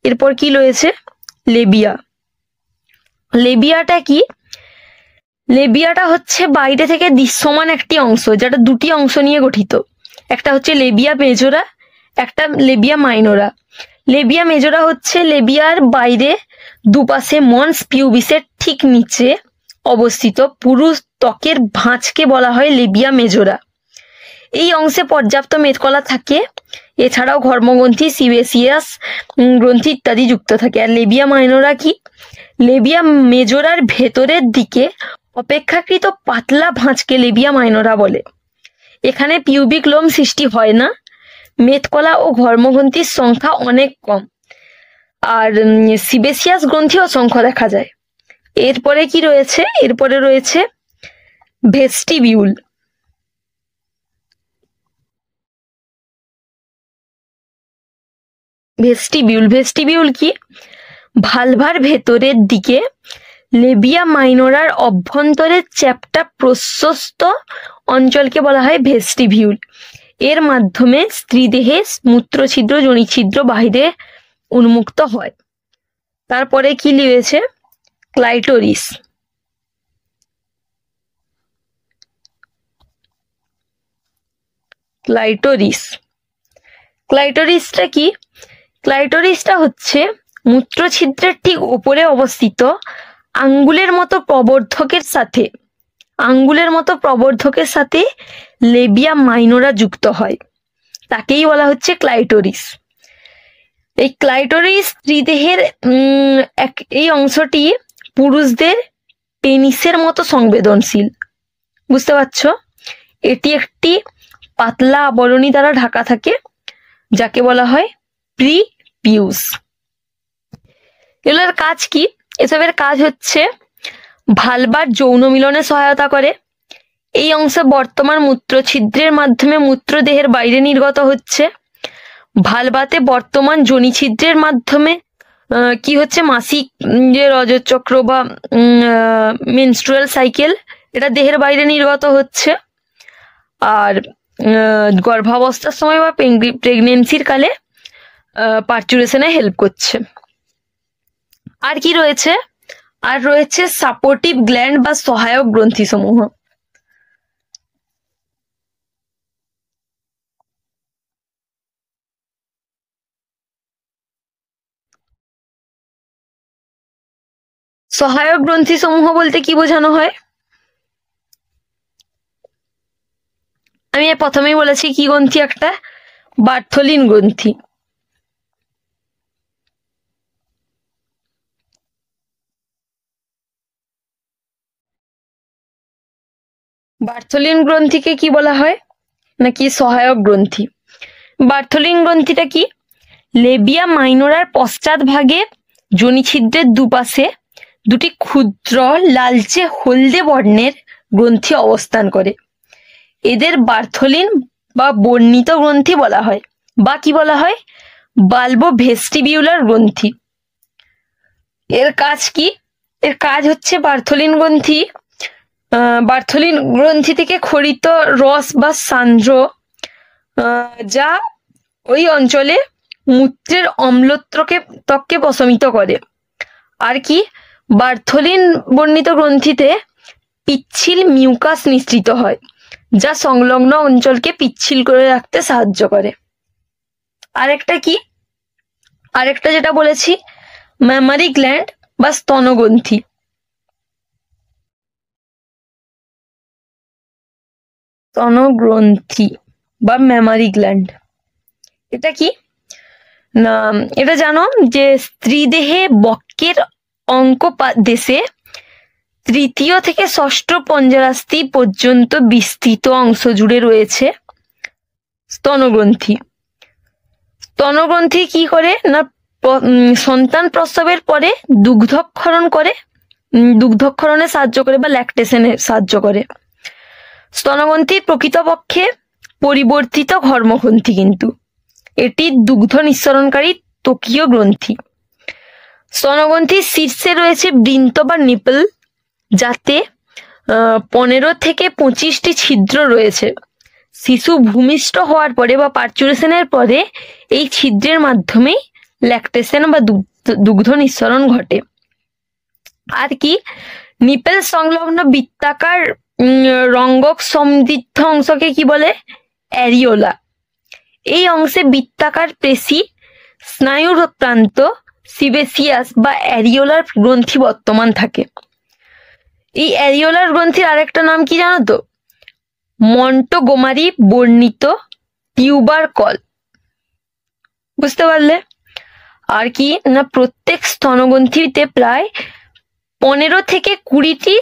Speaker 1: এরপর কি রয়েছে? লেবিয়া। লেবিয়াটা কি? লেবিয়াটা হচ্ছে বাইরে থেকে দৃশ্যমান একটি অংশ, যেটা দুটি অংশ নিয়ে গঠিত। একটা হচ্ছে লেবিয়া মেজোরা, একটা লেবিয়া মাইনোরা। লেবিয়া মেজোরা হচ্ছে লেবিয়ার বাইরে দুপাশে মন্স পিউবিসের ঠিক নিচে অবস্থিত পুরু ত্বকের ভাঁজকে বলা হয় লেবিয়া মেজোরা। এই অংশে পর্যাপ্ত মেদকলা থাকে, এছাড়াও ঘর্মগ্রন্থি, সিবেসিয়াস গ্রন্থি ইত্যাদি যুক্ত থাকে। আর লেবিয়া মাইনোরা কি? লেবিয়া মেজোরার ভেতরের দিকে অপেক্ষাকৃত পাতলা ভাঁজকে লেবিয়া মাইনোরা বলে। এখানে পিউবিক লোম সৃষ্টি হয় না, মেদকলা ও ঘর্মগ্রন্থির সংখ্যা অনেক কম, আর সিবেসিয়াস গ্রন্থি অসংখ্য দেখা যায়। এরপরে কি রয়েছে? এরপরে রয়েছে ভেস্টিবিউল। ভেস্টিবিউল। ভেস্টিবিউল কি? ভালভার ভেতরের দিকে লেবিয়া মাইনোরার অভ্যন্তরের চ্যাপ্টা প্রশস্ত অঞ্চলকে বলা হয় ভেস্টিবিউল। এর মাধ্যমে স্ত্রীদেহে মূত্রছিদ্র, যোনিছিদ্র বাহিরে উন্মুক্ত হয়। তারপরে কি রয়েছে? ক্লাইটোরিস। ক্লাইটোরিস। ক্লাইটোরিসটা কি? ক্লাইটোরিসটা হচ্ছে মূত্রছিদ্রের ঠিক উপরে অবস্থিত আঙ্গুলের মতো প্রবর্ধকের সাথে লেবিয়া মাইনোরা যুক্ত হয়, তাকেই বলা হচ্ছে ক্লাইটোরিস। এই ক্লাইটোরিস স্ত্রীদেহের এই অংশটি পুরুষদের পেনিসের মতো সংবেদনশীল। বুঝতে পারছো? এটি একটি পাতলা আবরণী দ্বারা ঢাকা থাকে, যাকে বলা হয় প্রিপিউস। এগুলোর কাজ কি? এসবের কাজ হচ্ছে ভালবার যৌন মিলনে সহায়তা করে। এই অংশে বর্তমান মূত্রছিদ্রের মাধ্যমে মূত্র দেহের বাইরে নির্গত হচ্ছে। ভালবাতে বর্তমান যোনিছিদ্রের মাধ্যমে কি হচ্ছে? মাসিক যে রজতচক্র বা মেনস্ট্রুয়াল সাইকেল, এটা দেহের বাইরে নির্গত হচ্ছে। আর গর্ভাবস্থার সময় বা প্রেগনেন্সির কালে পার্চুরেশনে হেল্প করছে। আর কি রয়েছে? আর রয়েছে সাপোর্টিভ গ্ল্যান্ড বা সহায়ক গ্রন্থি সমূহ। সহায়ক গ্রন্থি সমূহ বলতে কি বোঝানো হয়? আমি প্রথমেই বলেছি কি গ্রন্থি? একটা বার্থলিন গ্রন্থি। বার্থলিন গ্রন্থিকে কি বলা হয়? নাকি সহায়ক গ্রন্থি। বার্থলিন গ্রন্থিটা কি? লেবিয়া মাইনোরার পশ্চাৎ ভাগে যোনিছিদ্রের দুপাশে দুটি ক্ষুদ্র লালচে হলদে বর্ণের গ্রন্থি অবস্থান করে। এদের বার্থলিন বা বর্ণিত গ্রন্থি বলা হয়, বা কি বলা হয়? বাল্বো ভেস্টিবিউলার গ্রন্থি। এর কাজ কি? এর কাজ হচ্ছে বার্থলিন গ্রন্থি থেকে ক্ষরিত রস বা সান্দ্র যা ওই অঞ্চলে মূত্রের ত্বককে প্রশমিত করে। আর কি? বার্থলিন বর্ণিত গ্রন্থিতে পিচ্ছিল মিউকাস নিঃসৃত হয়, যা সংলগ্ন অঞ্চলকে পিচ্ছিল করে রাখতে সাহায্য করে। আরেকটা কি? আরেকটা যেটা বলেছি, ম্যামারি গ্ল্যান্ড বা স্তনগ্রন্থি। স্তনগ্রন্থি বা ম্যামারি গ্ল্যান্ড, এটা কি? না, এটা জানো যে স্ত্রী দেহে বক্ষের অঙ্ক দেশে তৃতীয় থেকে ষষ্ঠ পঞ্জরাস্থি পর্যন্ত বিস্তৃত অংশ জুড়ে রয়েছে স্তনগ্রন্থি। স্তনগ্রন্থি কি করে না, সন্তান প্রসবের পরে দুগ্ধক্ষরণে সাহায্য করে বা ল্যাকটেশনে সাহায্য করে। স্তনগ্রন্থি প্রকৃতপক্ষে পরিবর্তিত ঘর্মগ্রন্থি, কিন্তু এটি দুগ্ধ নিঃসরণকারী ত্বকীয় গ্রন্থি। স্তনগ্রন্থির শীর্ষে রয়েছে বৃন্ত বা নিপল, যাতে 15 থেকে 25টি ছিদ্র রয়েছে। শিশু ভূমিষ্ঠ হওয়ার পরে বা পার্চুরেশনের পরে এই ছিদ্রের মাধ্যমেই ল্যাকটেশন বা দুগ্ধ নিঃসরণ ঘটে। আর কি, নিপেল সংলগ্ন বৃত্তাকার রঙ্গক সমৃদ্ধ অংশকে কি বলে, অ্যারিওলা। এই অংশে বৃত্তাকার পেশি, স্নায়ুর প্রান্ত, সিবেসিয়াস বা অ্যারিওলার গ্রন্থি বর্তমান থাকে। এই অ্যারিওলার গ্রন্থির আরেকটা নাম কি জানো তো, মন্টোগোমারি বর্ণিত টিউবার কল। বুঝতে পারলে? আর কি না, প্রত্যেক স্তনগ্রন্থিতে প্রায় 15 থেকে 20টি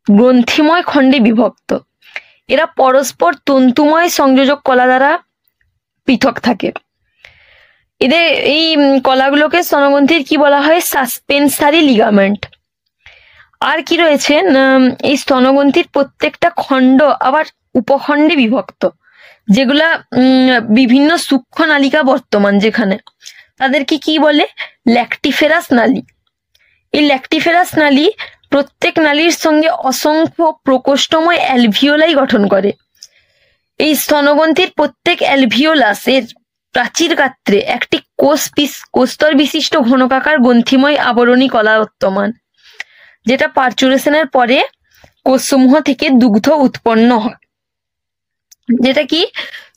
Speaker 1: গ্রন্থিময় খণ্ডে বিভক্ত। এরা পরস্পর তন্তুময় সংযোজক কলা দ্বারা পৃথক থাকে। এদের এই কলাগুলোকে স্তনগ্রন্থির কি বলা হয়, সাসপেন্সারি লিগামেন্ট। আর কি রয়েছে না, এই স্তনগ্রন্থির প্রত্যেকটা খণ্ড আবার উপখণ্ডে বিভক্ত, যেগুলা বিভিন্ন সূক্ষ্ম নালিকা বর্তমান, যেখানে তাদেরকে কি বলে, ল্যাকটিফেরাস নালী। এই ল্যাকটিফেরাস নালী প্রত্যেক নালীর সঙ্গে অসংখ্য প্রকোষ্ঠময় অ্যালভিওলাই গঠন করে। এই স্তনগ্রন্থির প্রত্যেক অ্যালভিওলাস এর প্রাচীর গাত্রে একটি কোস্তর বিশিষ্ট ঘনকাকার গ্রন্থিময় আবরণী কলা বর্তমান, যেটা পার্চুরেশনের পরে কোষসমূহ থেকে দুগ্ধ উৎপন্ন হয়। যেটা কি,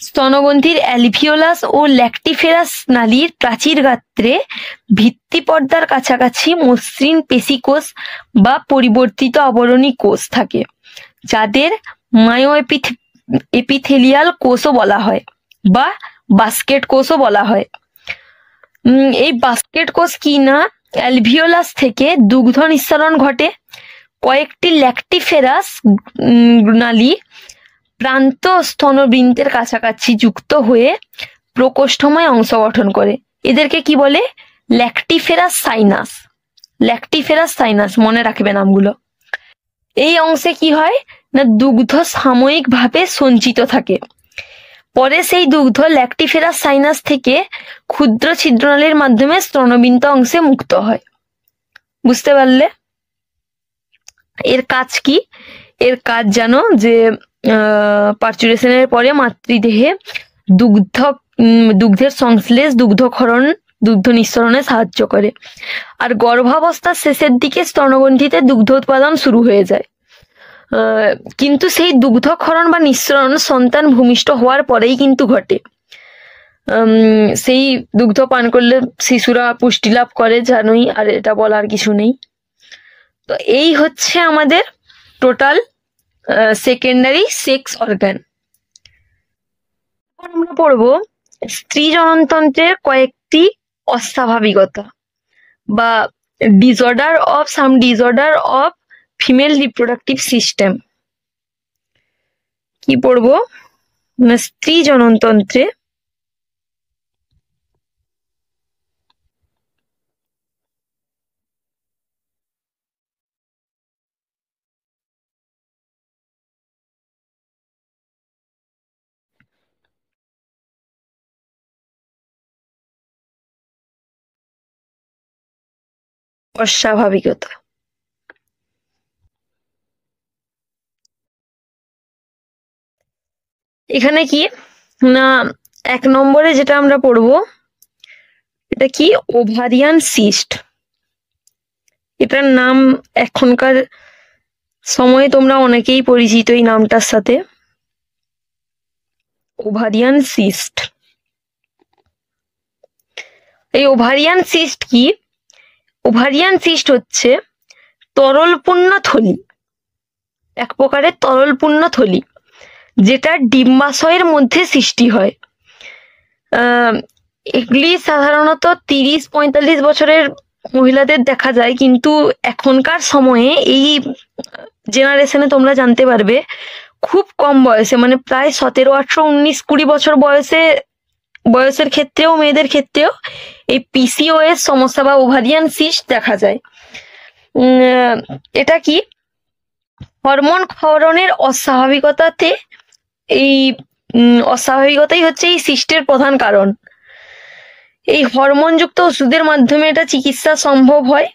Speaker 1: স্তনগ্রন্থির অ্যালভিওলাস ও ল্যাকটিফেরাস নালীর প্রাচীর গাত্রে ভিত্তি পর্দার কাছাকাছি মসৃণ পেশিকোষ বা পরিবর্তিত আবরণী কোষ থাকে, যাদের মায়ো এপিথেলিয়াল কোষও বলা হয় বা বাস্কেট কোষও বলা হয়। এই বাস্কেট কোষ কি না, অ্যালভিওলাস থেকে দুগ্ধ নিঃসরণ ঘটে। কয়েকটি ল্যাকটিফেরাস নালী প্রান্ত স্তনবৃন্তের কাছাকাছি যুক্ত হয়ে প্রকোষ্ঠময় অংশ গঠন করে। এদেরকে কি বলে, ল্যাকটিফেরাস সাইনাস। ল্যাকটিফেরাস সাইনাস, মনে রাখবে নামগুলো। এই অংশে কি হয় না, দুগ্ধ সাময়িকভাবে সঞ্চিত থাকে। পরে সেই দুগ্ধ ল্যাকটিফেরাস সাইনাস থেকে ক্ষুদ্র ছিদ্রনালীর মাধ্যমে স্তনবৃন্ত অংশে মুক্ত হয়। বুঝতে পারলে? এর কাজ কি? এর কাজ জানো যে পার্চুরেশনের পরে মাতৃদেহে দুগ্ধের সংশ্লেষ, দুগ্ধ নিঃসরণে সাহায্য করে। আর গর্ভাবস্থার শেষের দিকে স্তনগ্রন্থিতে দুগ্ধ উৎপাদন শুরু হয়ে যায়। কিন্তু সেই দুগ্ধক্ষরণ বা নিঃসরণ সন্তান ভূমিষ্ঠ হওয়ার পরেই কিন্তু ঘটে। সেই দুগ্ধ পান করলে শিশুরা পুষ্টি লাভ করে, জানোই, আর এটা বলার কিছু নেই। তো এই হচ্ছে আমাদের টোটাল সেকেন্ডারি সেক্স অর্গান। এখন আমরা পড়বো স্ত্রী জননতন্ত্রের কয়েকটি অস্বাভাবিকতা বা disorder of female reproductive system. কি পড়বো না, স্ত্রী জননতন্ত্রে অস্বাভাবিকতা। এখানে কি না, 1 নম্বরে যেটা আমরা পড়বো, এটা কি, ওভারিয়ান সিস্ট। এটার নাম এখনকার সময়ে তোমরা অনেকেই পরিচিত এই নামটার সাথে, ওভারিয়ান সিস্ট। এই ওভারিয়ান সিস্ট কি? ওভারিয়ান সিস্ট হচ্ছে তরলপূর্ণ থলি, এক প্রকারের তরলপূর্ণ থলি, যেটা ডিম্বাশয়ের মধ্যে সৃষ্টি হয়। এগুলি সাধারণত 30-45 বছরের মহিলাদের দেখা যায়, কিন্তু এখনকার সময়ে এই জেনারেশনে তোমরা জানতে পারবে খুব কম বয়সে, মানে প্রায় 17, 18, 19, 20 বছর বয়সের ক্ষেত্রেও, মেয়েদের ক্ষেত্রেও এই পিসিওএস সমস্যা বা ওভারিয়ান সিস্ট দেখা যায়। এটা কি হরমোন ক্ষরণের অস্বাভাবিকতাতে, এই অস্বাভাবিকতাই হচ্ছে এই সিস্টের প্রধান কারণ। এই হরমোনযুক্ত ওষুধের মাধ্যমে এটা চিকিৎসা সম্ভব হয়।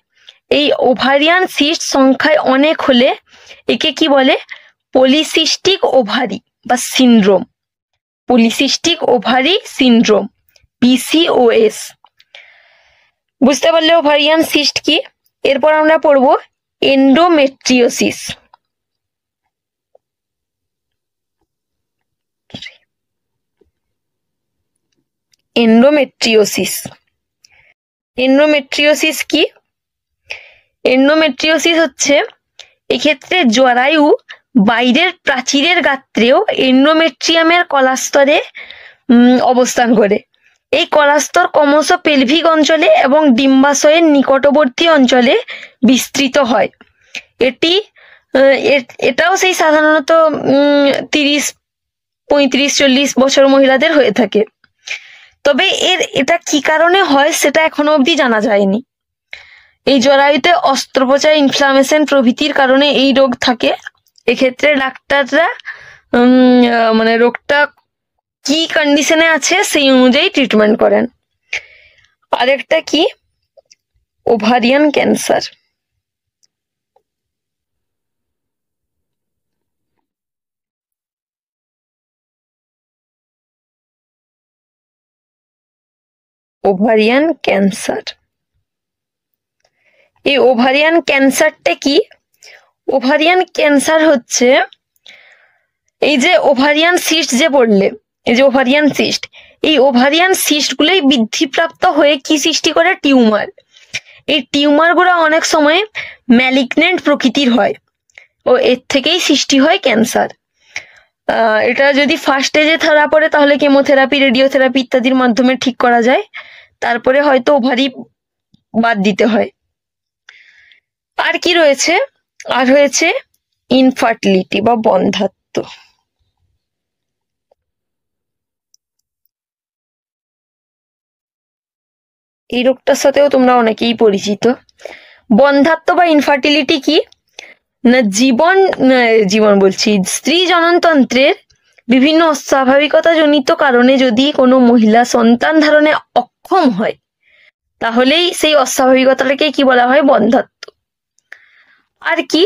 Speaker 1: এই ওভারিয়ান সিস্ট সংখ্যায় অনেক হলে একে কি বলে? পলিসিস্টিক ওভারি বা syndrome, polycystic ovary syndrome, PCOS. বুঝতে পারলে ওভারিয়ান সিস্ট কি? এরপর আমরা পড়ব এন্ডোমেট্রিওসিস। এন্ডোমেট্রিওসিস এন্ডোমেট্রিওসিস কি? এন্ডোমেট্রিওসিস হচ্ছে এক্ষেত্রে জরায়ু বাইরের প্রাচীরের গাত্রেও এন্ডোমেট্রিয়ামের কলাস্তরে অবস্থান করে। এই কলাস্তর ক্রমশ পেলভিক অঞ্চলে এবং ডিম্বাশয়ের নিকটবর্তী অঞ্চলে বিস্তৃত হয়। এটাও সেই সাধারণত 30, 35, 40 বছর মহিলাদের হয়ে থাকে। তবে এটা কি কারণে হয় সেটা এখনো অবধি জানা যায়নি। এই জরায়ুতে অস্ত্রোপচার, ইনফ্লামেশন প্রভৃতির কারণে এই রোগ থাকে। এক্ষেত্রে ডাক্তাররা মানে রোগটা কি কন্ডিশনে আছে সেই অনুযায়ী ট্রিটমেন্ট করেন। আরেকটা কি? Ovarian cancer. ওভারিয়ান ক্যান্সার, এই ওভারিয়ান ক্যান্সারটা কি? ওভারিয়ান ক্যান্সার হচ্ছে এই যে ওভারিয়ান সিস্ট যে বললে, এই যে ওভারিয়ান সিস্ট, এই ওভারিয়ান সিস্ট গুলোই বৃদ্ধিপ্রাপ্ত হয়ে কি সৃষ্টি করে? টিউমার। এই টিউমার গুলো অনেক সময় ম্যালিগনেন্ট প্রকৃতির হয় ও এর থেকেই সৃষ্টি হয় ক্যান্সার। এটা যদি ফার্স্ট স্টেজে ধরা পড়ে তাহলে কেমোথেরাপি, রেডিওথেরাপি ইত্যাদির মাধ্যমে ঠিক করা যায়। তারপরে হয়তো ওভারি বাদ দিতে হয়। আর কি রয়েছে? আর হয়েছে ইনফার্টিলিটি বা বন্ধ্যাত্ব। এই রোগটার সাথেও তোমরা অনেকেই পরিচিত। বন্ধ্যাত্ব বা ইনফার্টিলিটি কি না? জীবন বলছি, স্ত্রী জননতন্ত্রের বিভিন্ন অস্বাভাবিকতা জনিত কারণে যদি কোনো মহিলা সন্তান ধারণে অক্ষম হয় তাহলেই সেই অস্বাভাবিকতাটাকে কি বলা হয়? বন্ধ্যাত্ব। আর কি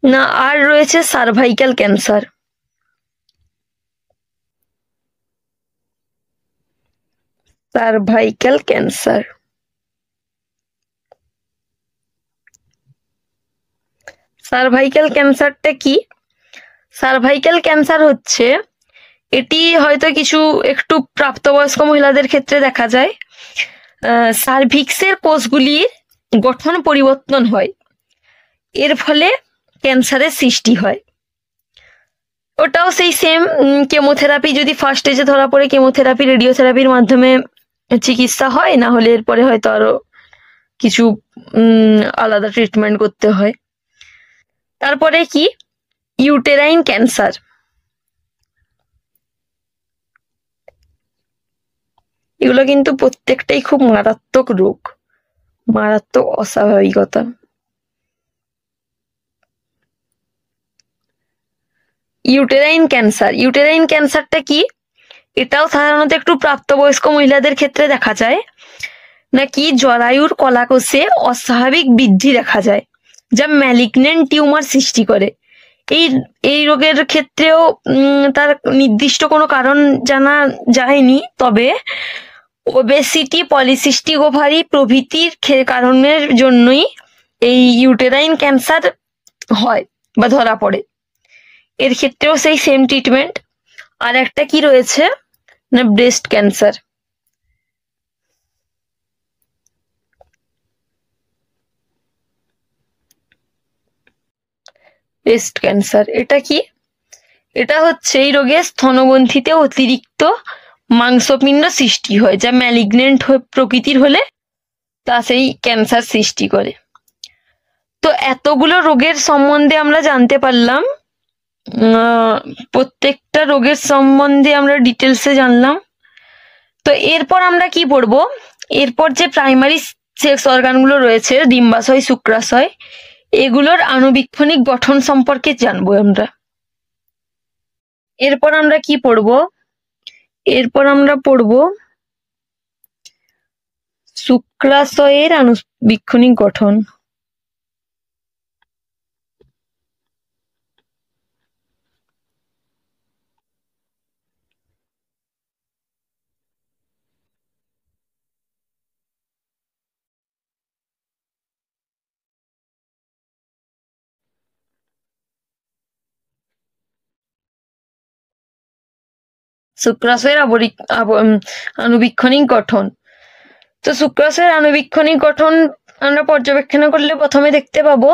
Speaker 1: না, আর রয়েছে cervical cancer. Cervical cancer, cervical ক্যান্সারটা কি? সার্ভাইকাল ক্যান্সার হচ্ছে, এটি হয়তো কিছু একটু প্রাপ্তবয়স্ক মহিলাদের ক্ষেত্রে দেখা যায়। সার্ভিক্সের কোষগুলির গঠন পরিবর্তন হয়, এর ফলে ক্যান্সারের সৃষ্টি হয়। ওটাও সেই সেম, কেমোথেরাপি যদি ফার্স্ট স্টেজে ধরা পড়ে কেমোথেরাপি, রেডিওথেরাপির মাধ্যমে চিকিৎসা হয়, না হলে এরপরে হয়তো আরো কিছু আলাদা ট্রিটমেন্ট করতে হয়। তারপরে কি? Uterine cancer. এগুলো কিন্তু প্রত্যেকটাই খুব মারাত্মক রোগ, মারাত্মক অস্বাভাবিকতা। ইউটেরাইন ক্যান্সার, ইউটেরাইন ক্যান্সারটা কি? এটাও সাধারণত একটু প্রাপ্তবয়স্ক মহিলাদের ক্ষেত্রে দেখা যায়। নাকি জরায়ুর কলাকোষে অস্বাভাবিক বৃদ্ধি দেখা যায়, যা ম্যালিগনেন্ট টিউমার সৃষ্টি করে। এই রোগের ক্ষেত্রেও তার নির্দিষ্ট কোনো কারণ জানা যায়নি, তবে ওবেসিটি, পলিসিস্টিক ওভারি প্রভৃতির কারণের জন্যই এই ইউটেরাইন ক্যান্সার হয় বা ধরা পড়ে। এর ক্ষেত্রেও সেই সেম ট্রিটমেন্ট। আর একটা কি রয়েছে না, ব্রেস্ট ক্যান্সার। ব্রেস্ট ক্যান্সার এটা কি? এটা হচ্ছে এই রোগে স্তনগ্রন্থিতে অতিরিক্ত মাংসপিণ্ড সৃষ্টি হয়, যা ম্যালিগনেন্ট প্রকৃতির হলে তা সেই ক্যান্সার সৃষ্টি করে। তো এতগুলো রোগের সম্বন্ধে আমরা জানতে পারলাম, প্রত্যেকটা রোগের সম্বন্ধে আমরা ডিটেলসে জানলাম। তো এরপর আমরা কি পড়বো, এরপর যে প্রাইমারি সেক্স অর্গানগুলো রয়েছে ডিম্বাশয়, শুক্রাশয়, এগুলোর আণুবীক্ষণিক গঠন সম্পর্কে জানবো আমরা। এরপর আমরা কি পড়বো, এরপর আমরা পড়বো শুক্রাশয়ের আণুবীক্ষণিক গঠন। শুক্রাশয়ের আণুবীক্ষণিক গঠন। তো শুক্রাশয়ের আণুবীক্ষণিক গঠন আমরা পর্যবেক্ষণ করলে প্রথমে দেখতে পাবো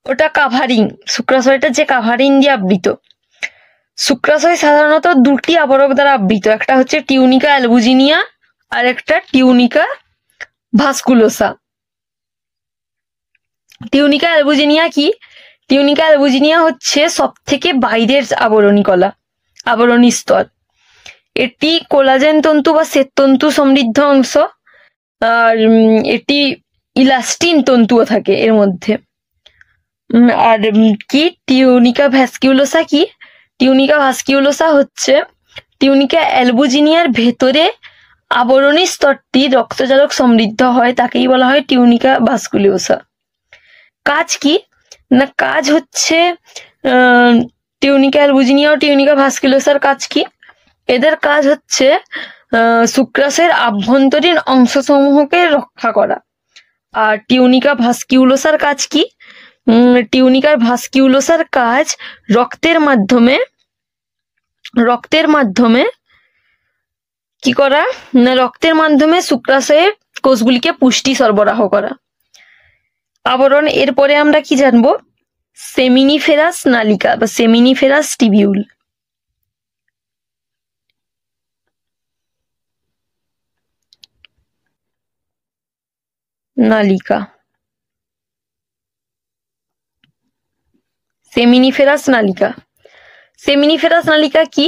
Speaker 1: ওটা কাভারিং, শুক্রাশয়টা যে কাভারিং দিয়ে আবৃত। শুক্রাশয় সাধারণত দুটি আবরক দ্বারা আবৃত, একটা হচ্ছে টিউনিকা অ্যালবুজিনিয়া আর একটা টিউনিকা ভাস্কুলোসা। টিউনিকা অ্যালবুজিনিয়া কি? টিউনিকা অ্যালবুজিনিয়া হচ্ছে সব থেকে বাইরের আবরণী স্তর। এটি কোলাজেন তন্তু বা শ্বেততন্তু সমৃদ্ধ অংশ, আর এটি ইলাস্টিন তন্তুও থাকে এর মধ্যে। আর কি টিউনিকা ভ্যাসকিউলোসা কি? টিউনিকা ভাস্কিউলোসা হচ্ছে টিউনিকা অ্যালবুজিনিয়ার ভেতরে আবরণী স্তরটি রক্তজারক সমৃদ্ধ হয়, তাকেই বলা হয় টিউনিকা ভাস্কুলোসা। কাজ কি না, কাজ হচ্ছে টিউনিকা অ্যালবুজিনিয়া ও টিউনিকা ভাস্কুলোসার কাজ কি? এদের কাজ হচ্ছে শুক্রাশয়ের আভ্যন্তরীণ অংশসমূহকে রক্ষা করা। আর টিউনিকা ভাস্কিউলোসার কাজ কি? টিউনিকার ভাস্কিউলোসার কাজ রক্তের মাধ্যমে কি করা না, রক্তের মাধ্যমে শুক্রাশয়ের কোষগুলিকে পুষ্টি সরবরাহ করা। আবরণ। এরপরে আমরা কি জানবো, সেমিনিফেরাস নালিকা বা সেমিনিফেরাস টিবিউল। নালিকা, সেমিনিফেরাস নালিকা। সেমিনিফেরাস নালিকা কি?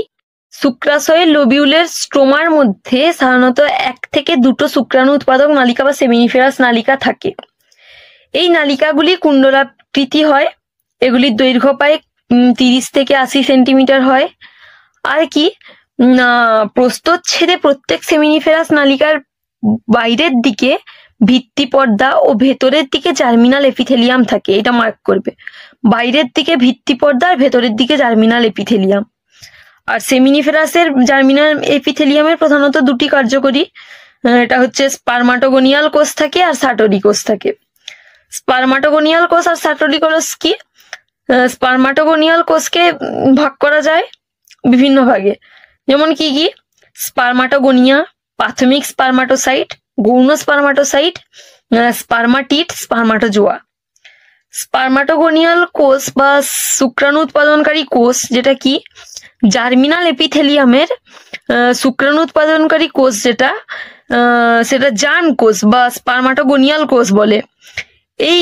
Speaker 1: শুক্রাশয়ের লোবিউলের স্ট্রোমার মধ্যে সাধারণত 1 থেকে 2টো শুক্রাণু উৎপাদক নালিকা বা সেমিনিফেরাস নালিকা থাকে। এই নালিকাগুলি কুণ্ডলাকৃতি হয়, এগুলির দৈর্ঘ্য প্রায় 30 থেকে 80 সেন্টিমিটার হয়। আর কি প্রস্থচ্ছেদে প্রত্যেক সেমিনিফেরাস নালিকার বাইরের দিকে ভিত্তি পর্দা ও ভেতরের দিকে জার্মিনাল এপিথেলিয়াম থাকে, এটা মার্ক করবে। বাইরের দিকে ভিত্তি পর্দা আর ভেতরের দিকে জার্মিনাল এপিথেলিয়াম। আর সেমিনিফেরাসের জার্মিনাল এপিথেলিয়ামের প্রধানত 2টি কার্যকরী, এটা হচ্ছে স্পার্মাটোগোনিয়াল কোষ থাকে আর সাটরি কোষ থাকে। স্পার্মাটোগোনিয়াল কোষ আর সাটরি কোষ কি? স্পার্মাটোগোনিয়াল কোষকে ভাগ করা যায় বিভিন্ন ভাগে, যেমন কি কি? স্পার্মাটোগোনিয়া, প্রাথমিক স্পার্মাটোসাইট, গৌণ স্পার্মাটোসাইট, স্পার্মাটিড, স্পার্মাটোজোয়া। স্পার্মাটোগোনিয়াল কোষ বা শুক্রাণু উৎপাদনকারী কোষ, যেটা কি জার্মিনাল এপিথেলিয়ামের শুক্রাণু উৎপাদনকারী কোষ, সেটা জার্ম কোষ বা স্পার্মাটোগোনিয়াল কোষ বলে। এই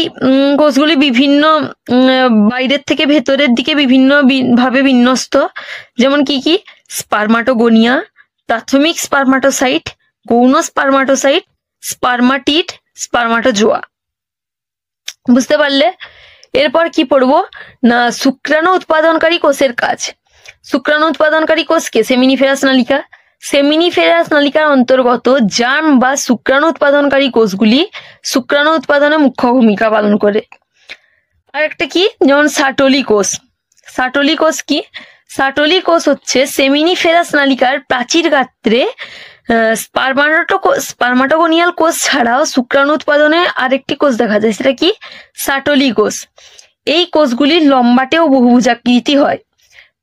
Speaker 1: কোষগুলি বিভিন্ন বাইরের থেকে ভেতরের দিকে বিভিন্ন ভাবে বিন্যস্ত, যেমন কি কি? স্পার্মাটোগোনিয়া, প্রাথমিক স্পার্মাটোসাইট, গৌণ স্পার্মাটোসাইট, স্পার্মাটিড, স্পার্মাটোজোয়া। বুঝতে পারলে? এরপর কি পড়বো না, শুক্রাণু উৎপাদনকারী কোষের কাজ। শুক্রাণু উৎপাদনকারী কোষকে সেমিনিফেরাস নালিকা। সেমিনিফেরাস নালিকার অন্তর্গত জার্ম বা শুক্রাণু উৎপাদনকারী কোষগুলি শুক্রাণু উৎপাদনে মুখ্য ভূমিকা পালন করে। আর একটা কি, যেমন সাটলি কোষ। সাটলি কোষ কি? সাটলি কোষ হচ্ছে সেমিনিফেরাস নালিকার প্রাচীর গাত্রে স্পার্মাটোগোনিয়াল কোষ ছাড়াও শুক্রাণু উৎপাদনে আরেকটি কোষ দেখা যায়, সেটা কি? সাটলি কোষ। এই কোষগুলি লম্বাটে ও বহুভুজাকৃতি হয়।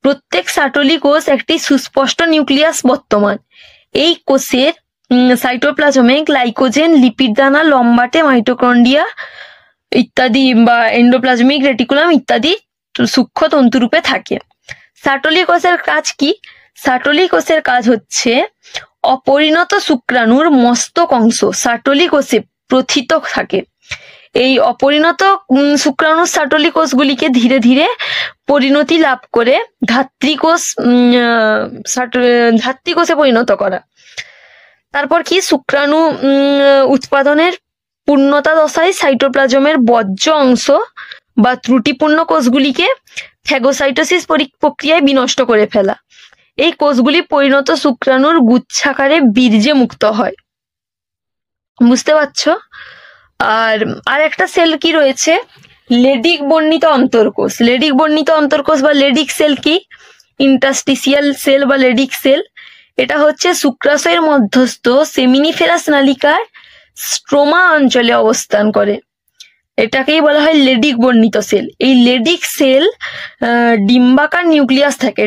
Speaker 1: প্রত্যেক সাটলি কোষ একটি সুস্পষ্ট নিউক্লিয়াস বর্তমান। এই কোষের সাইটোপ্লাজমে গ্লাইকোজেন, লিপিড দানা, লম্বাটে, মাইটোকন্ড্রিয়া ইত্যাদি বা এন্ডোপ্লাজমিক রেটিকুলাম ইত্যাদি সূক্ষ্ম তন্তুরূপে থাকে। সাটলি কোষের কাজ কি? সাটলি কোষের কাজ হচ্ছে অপরিণত শুক্রাণুর মস্তক অংশ সাটলি কোষে প্রথিত থাকে। এই অপরিণত শুক্রাণুর সাটলি কোষগুলিকে ধীরে ধীরে পরিণতি লাভ করে ধাত্রী কোষে পরিণত করা। তারপর কি শুক্রাণু উৎপাদনের পূর্ণতা দশায় সাইটোপ্লাজমের বর্জ্য অংশ বা ত্রুটিপূর্ণ কোষগুলিকে ফ্যাগোসাইটোসিস প্রক্রিয়ায় বিনষ্ট করে ফেলা। এই কোষগুলি পরিণত শুক্রাণুর গুচ্ছাকারে বীর্যে মুক্ত হয়। বুঝতে পারছো? আর একটা সেল কি রয়েছে, লেডিক বর্ণিত অন্তর্কোষ। লেডিক বর্ণিত অন্তর্কোষ বা লেডিক সেল কি? ইন্টারস্টিসিয়াল সেল বা লেডিক সেল। এটা হচ্ছে শুক্রাশয়ের মধ্যস্থ সেমিনিফেরাস নালিকার স্ট্রোমা অঞ্চলে অবস্থান করে। এটাকেই বলা হয় লেডিক বর্ণিত সেল। এই লেডিক সেল ডিম্বাকার নিউক্লিয়াস থাকে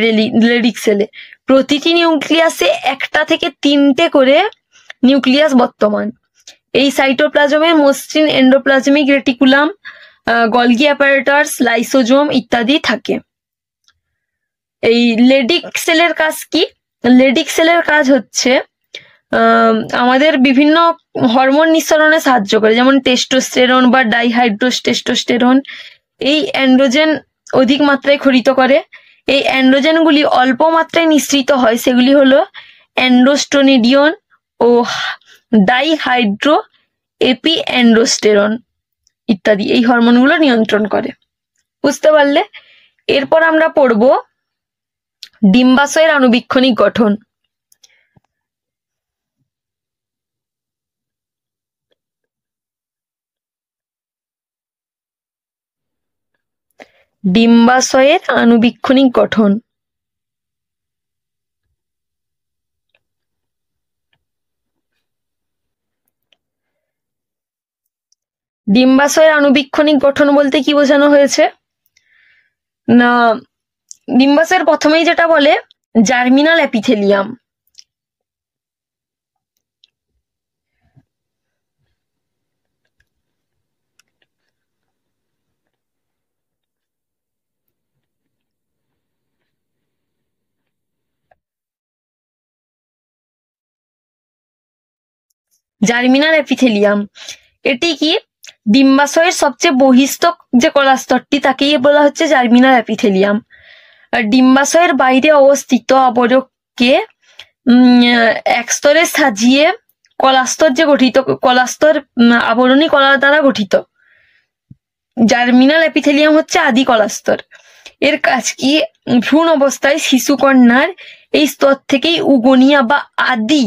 Speaker 1: লেডিক সেলে। প্রতিটি নিউক্লিয়াসে 1টা থেকে 3টে করে নিউক্লিয়াস বর্তমান। এই সাইটোপ্লাজমে মসৃণ endoplasmic reticulum, Golgi apparatus, lysosome ইত্যাদি থাকে। এই লেডিক সেলের কাজ কি? লেডিক সেলের কাজ হচ্ছে আমাদের বিভিন্ন হরমোন নিঃসরণে সাহায্য করে, যেমন টেস্টোস্টেরন বা ডাইহাইড্রোস টেস্টোস্টেরন। এই অ্যান্ড্রোজেন অধিক মাত্রায় খরিত করে। এই অ্যান্ড্রোজেনগুলি অল্প মাত্রায় নিঃসৃত হয়, সেগুলি হলো অ্যান্ড্রোস্টোনিডিয়ন ও ডাইহাইড্রো এপিঅ্যান্ড্রোস্টেরন ইত্যাদি। এই হরমোনগুলো নিয়ন্ত্রণ করে। বুঝতে পারলে? এরপর আমরা পড়ব ডিম্বাশয়ের আণুবীক্ষণিক গঠন। ডিম্বাশয়ের আণুবীক্ষণিক গঠন। ডিম্বাশয়ের আণুবীক্ষণিক গঠন বলতে কি বোঝানো হয়েছে না, ডিম্বাশয়ের প্রথমেই যেটা বলে জার্মিনাল এপিথেলিয়াম। জার্মিনাল এপিথেলিয়াম এটি কি? ডিম্বাশয়ের সবচেয়ে বহিস্থ যে কলাস্তরটি তাকেই বলা হচ্ছে জার্মিনাল এপিথেলিয়াম। আর ডিম্বাশয়ের বাইরে অবস্থিত আবরণকে এক স্তরে সাজিয়ে কলাস্তর যে গঠিত, কলাস্তর আবরণী কলা দ্বারা গঠিত। জার্মিনাল এপিথেলিয়াম হচ্ছে আদি কলাস্তর। এর কাজ কি? ভ্রূণ অবস্থায় শিশুকন্যার এই স্তর থেকেই উগনিয়া বা আদি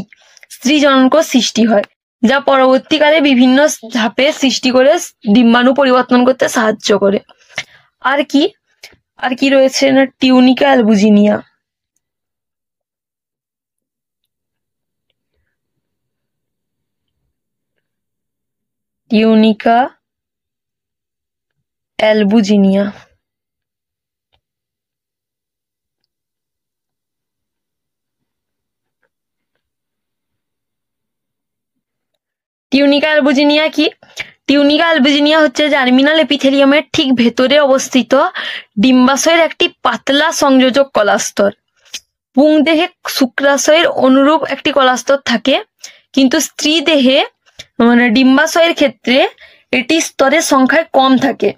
Speaker 1: স্ত্রী জননকোষ সৃষ্টি হয়, যা পরবর্তীকালে বিভিন্ন ধাপে সৃষ্টি করে ডিম্বাণু পরিবর্তন করতে সাহায্য করে। আর কি রয়েছে না, টিউনিকা অ্যালবুজিনিয়া। টিউনিকা অ্যালবুজিনিয়া টিউনিকা অ্যালবুজিনিয়া কি? টিউনিকা অ্যালবুজিনিয়া হচ্ছে জার্মিনাল এপিথেলিয়ামের ঠিক ভেতরে অবস্থিত ডিম্বাশয়ের একটি পাতলা সংযোজক কলাস্তর। পুংদেহে শুক্রাশয়ের অনুরূপ একটি কলাস্তর থাকে, কিন্তু স্ত্রী দেহে মানে ডিম্বাশয়ের ক্ষেত্রে এটি স্তরের সংখ্যায় কম থাকে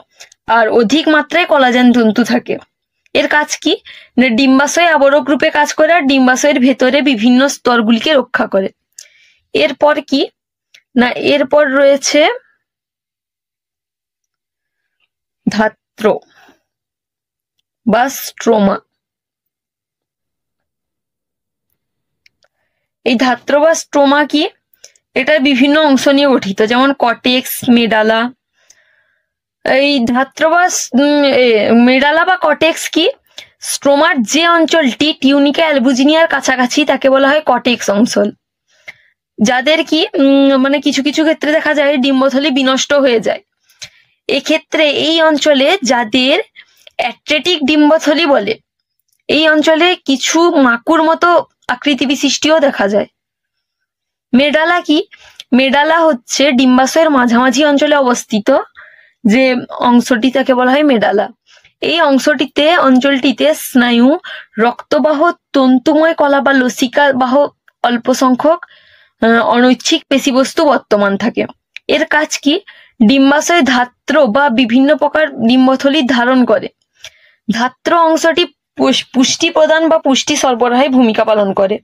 Speaker 1: আর অধিক মাত্রায় কলাজেন তন্তু থাকে। এর কাজ কি? ডিম্বাশয় আবরক রূপে কাজ করে আর ডিম্বাশয়ের ভেতরে বিভিন্ন স্তরগুলিকে রক্ষা করে। এরপর কি না, এরপর রয়েছে ধাত্র বা স্ট্রোমা। এই ধাত্র বা স্ট্রোমা কি? এটার বিভিন্ন অংশ নিয়ে গঠিত, যেমন কর্টেক্স, মেডালা। এই ধাত্র বা মেডালা বা কর্টেক্স কি? স্ট্রোমার যে অঞ্চলটি টিউনিকা অ্যালবুজিনিয়ার কাছাকাছি তাকে বলা হয় কর্টেক্স অঞ্চল। যাদের কি মানে কিছু কিছু ক্ষেত্রে দেখা যায় ডিম্বথলি বিনষ্ট হয়ে যায়। এক্ষেত্রে এই অঞ্চলে যাদের অ্যাট্রেটিক ডিম্বথলি বলে, এই অঞ্চলে কিছু মাকুর মতো আকৃতি বিশিষ্টও দেখা যায়। মেডালা কি? মেডালা হচ্ছে ডিম্বাশয়ের মাঝামাঝি অঞ্চলে অবস্থিত যে অংশটি তাকে বলা হয় মেডালা। এই অঞ্চলটিতে স্নায়ু, রক্তবাহ, তন্তুময় কলা বা লসিকাবাহ অল্প সংখ্যক অনৈচ্ছিক পেশিবস্তু বর্তমান থাকে। এর কাজ কি? ডিম্বাশয় ধাত্র বা বিভিন্ন প্রকার ডিম্বথলি ধারণ করে। ধাত্র অংশটি পুষ্টি প্রদান বা পুষ্টি সরবরাহে ভূমিকা পালন করে।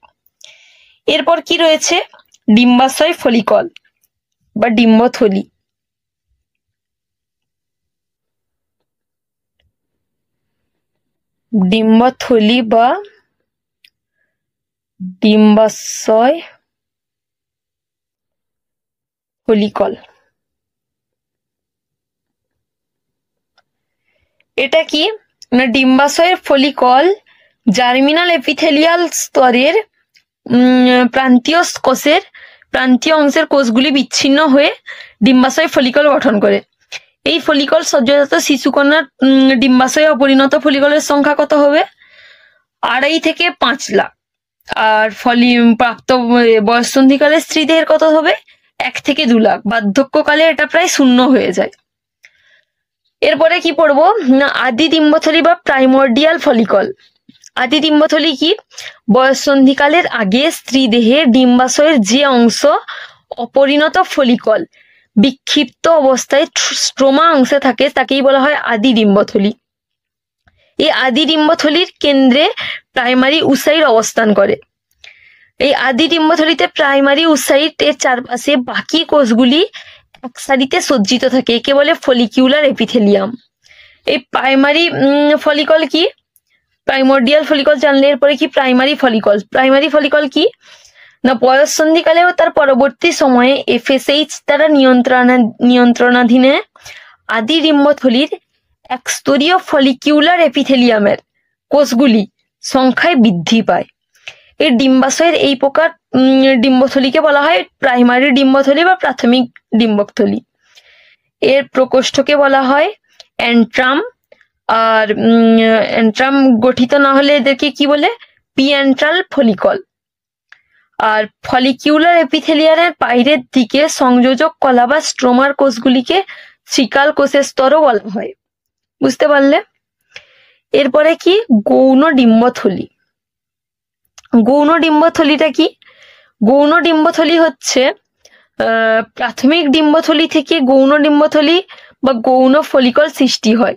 Speaker 1: এরপর কি রয়েছে? ডিম্বাশয় ফলিকল বা ডিম্বথলি। ডিম্বথলি বা ডিম্বাশয় ফলিকল, এটা কি না? ডিম্বাশয়ের ফলিকল জার্মিনাল এপিথেলিয়াল স্তরের প্রান্তীয় কোষের প্রান্তীয় অংশের কোষগুলি বিচ্ছিন্ন হয়ে ডিম্বাশয় ফলিকল গঠন করে। এই ফলিকল সদ্যজাত শিশুকন্যার ডিম্বাশয়ে অপরিণত ফলিকলের সংখ্যা কত হবে? 2.5 থেকে 5 লাখ। আর প্রাপ্ত বয়ঃসন্ধিকালে স্ত্রীদের কত হবে? 1 থেকে 2 লাখ। বার্ধক্যকালে এটা প্রায় 0 হয়ে যায়। এরপরে কি পড়বো না? আদি ডিম্বথলি বা প্রাইমর্ডিয়াল ফলিকল। আদি ডিম্বথলি কি? বয়ঃসন্ধিকালের আগে স্ত্রী দেহে ডিম্বাশয়ের যে অংশ অপরিণত ফলিকল বিক্ষিপ্ত অবস্থায় স্ট্রোমা অংশে থাকে তাকেই বলা হয় আদি ডিম্বথলি। এই আদি ডিম্বথলির কেন্দ্রে প্রাইমারি উসাইট অবস্থান করে। এই আদি ডিম্বথলিতে প্রাইমারি উসাইটের চারপাশে বাকি কোষগুলি এক সারিতে সজ্জিত থাকে, একে বলে ফলিকিউলার এপিথেলিয়াম। এই প্রাইমারি ফলিকল কি? প্রাইমোর্ডিয়াল ফলিকল জানলে এরপরে কি প্রাইমারি ফলিকল। প্রাইমারি ফলিকল কি না? বয়ঃসন্ধিকালেও তার পরবর্তী সময়ে এফএসএইচ দ্বারা নিয়ন্ত্রণাধীনে আদি ডিম্বথলির একস্তরীয় ফলিকিউলার এপিথেলিয়ামের কোষগুলি সংখ্যায় বৃদ্ধি পায়। এই ডিম্বাশয়ের এই প্রকার ডিম্বথলিকে বলা হয় প্রাইমারি ডিম্বথলি বা প্রাথমিক ডিম্বথলি। এর প্রকোষ্ঠকে বলা হয় অ্যান্ট্রাম। আর অ্যান্ট্রাম গঠিত না হলে এদেরকে কি বলে? পিঅ্যান্ট্রাল ফলিকল। আর ফলিকিউলার এপিথেলিয়ামের বাইরের দিকে সংযোজক কলা বা স্ট্রোমার কোষগুলিকে সিকাল কোষের স্তরও বলা হয়। বুঝতে পারলে? এরপরে কি? গৌণ ডিম্বথলি। গৌণ ডিম্বথলিটা কি? গৌণ ডিম্বথলি হচ্ছে প্রাথমিক ডিম্বথলি থেকে গৌণ ডিম্বথলি বা গৌণ ফলিকল সৃষ্টি হয়।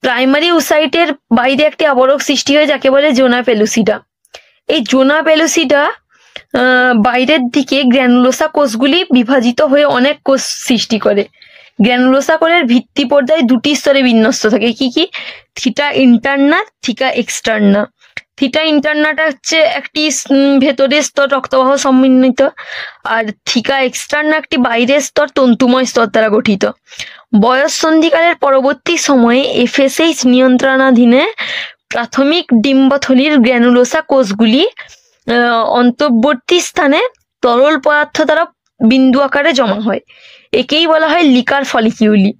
Speaker 1: প্রাইমারি উসাইটের বাইরে একটি আবরক সৃষ্টি হয় যাকে বলে জোনা পেলুসিডা। এই জোনা পেলুসিডা বাইরের দিকে গ্র্যানুলোসা কোষগুলি বিভাজিত হয়ে অনেক কোষ সৃষ্টি করে। গ্র্যানুলোসা কোষের ভিত্তি পর্দায় 2টি স্তরে বিন্যস্ত থাকে। কি কি? Theta interna, theta externa. Theta ইন্টারনাটা হচ্ছে একটি ভেতরের স্তর রক্তবাহ সমন্বিত, আর থিটা এক্সটার্না একটি বাইরের স্তর তন্তুময় স্তর দ্বারা গঠিত। বয়ঃসন্ধিকালের পরবর্তী সময়ে এফএসএইচ নিয়ন্ত্রণাধীনে প্রাথমিক ডিম্বথলির গ্র্যানুলোসা কোষগুলি অন্তর্বর্তী স্থানে তরল পদার্থ দ্বারা বিন্দু আকারে জমা হয়, একেই বলা হয় লিকার ফলিকিউলি।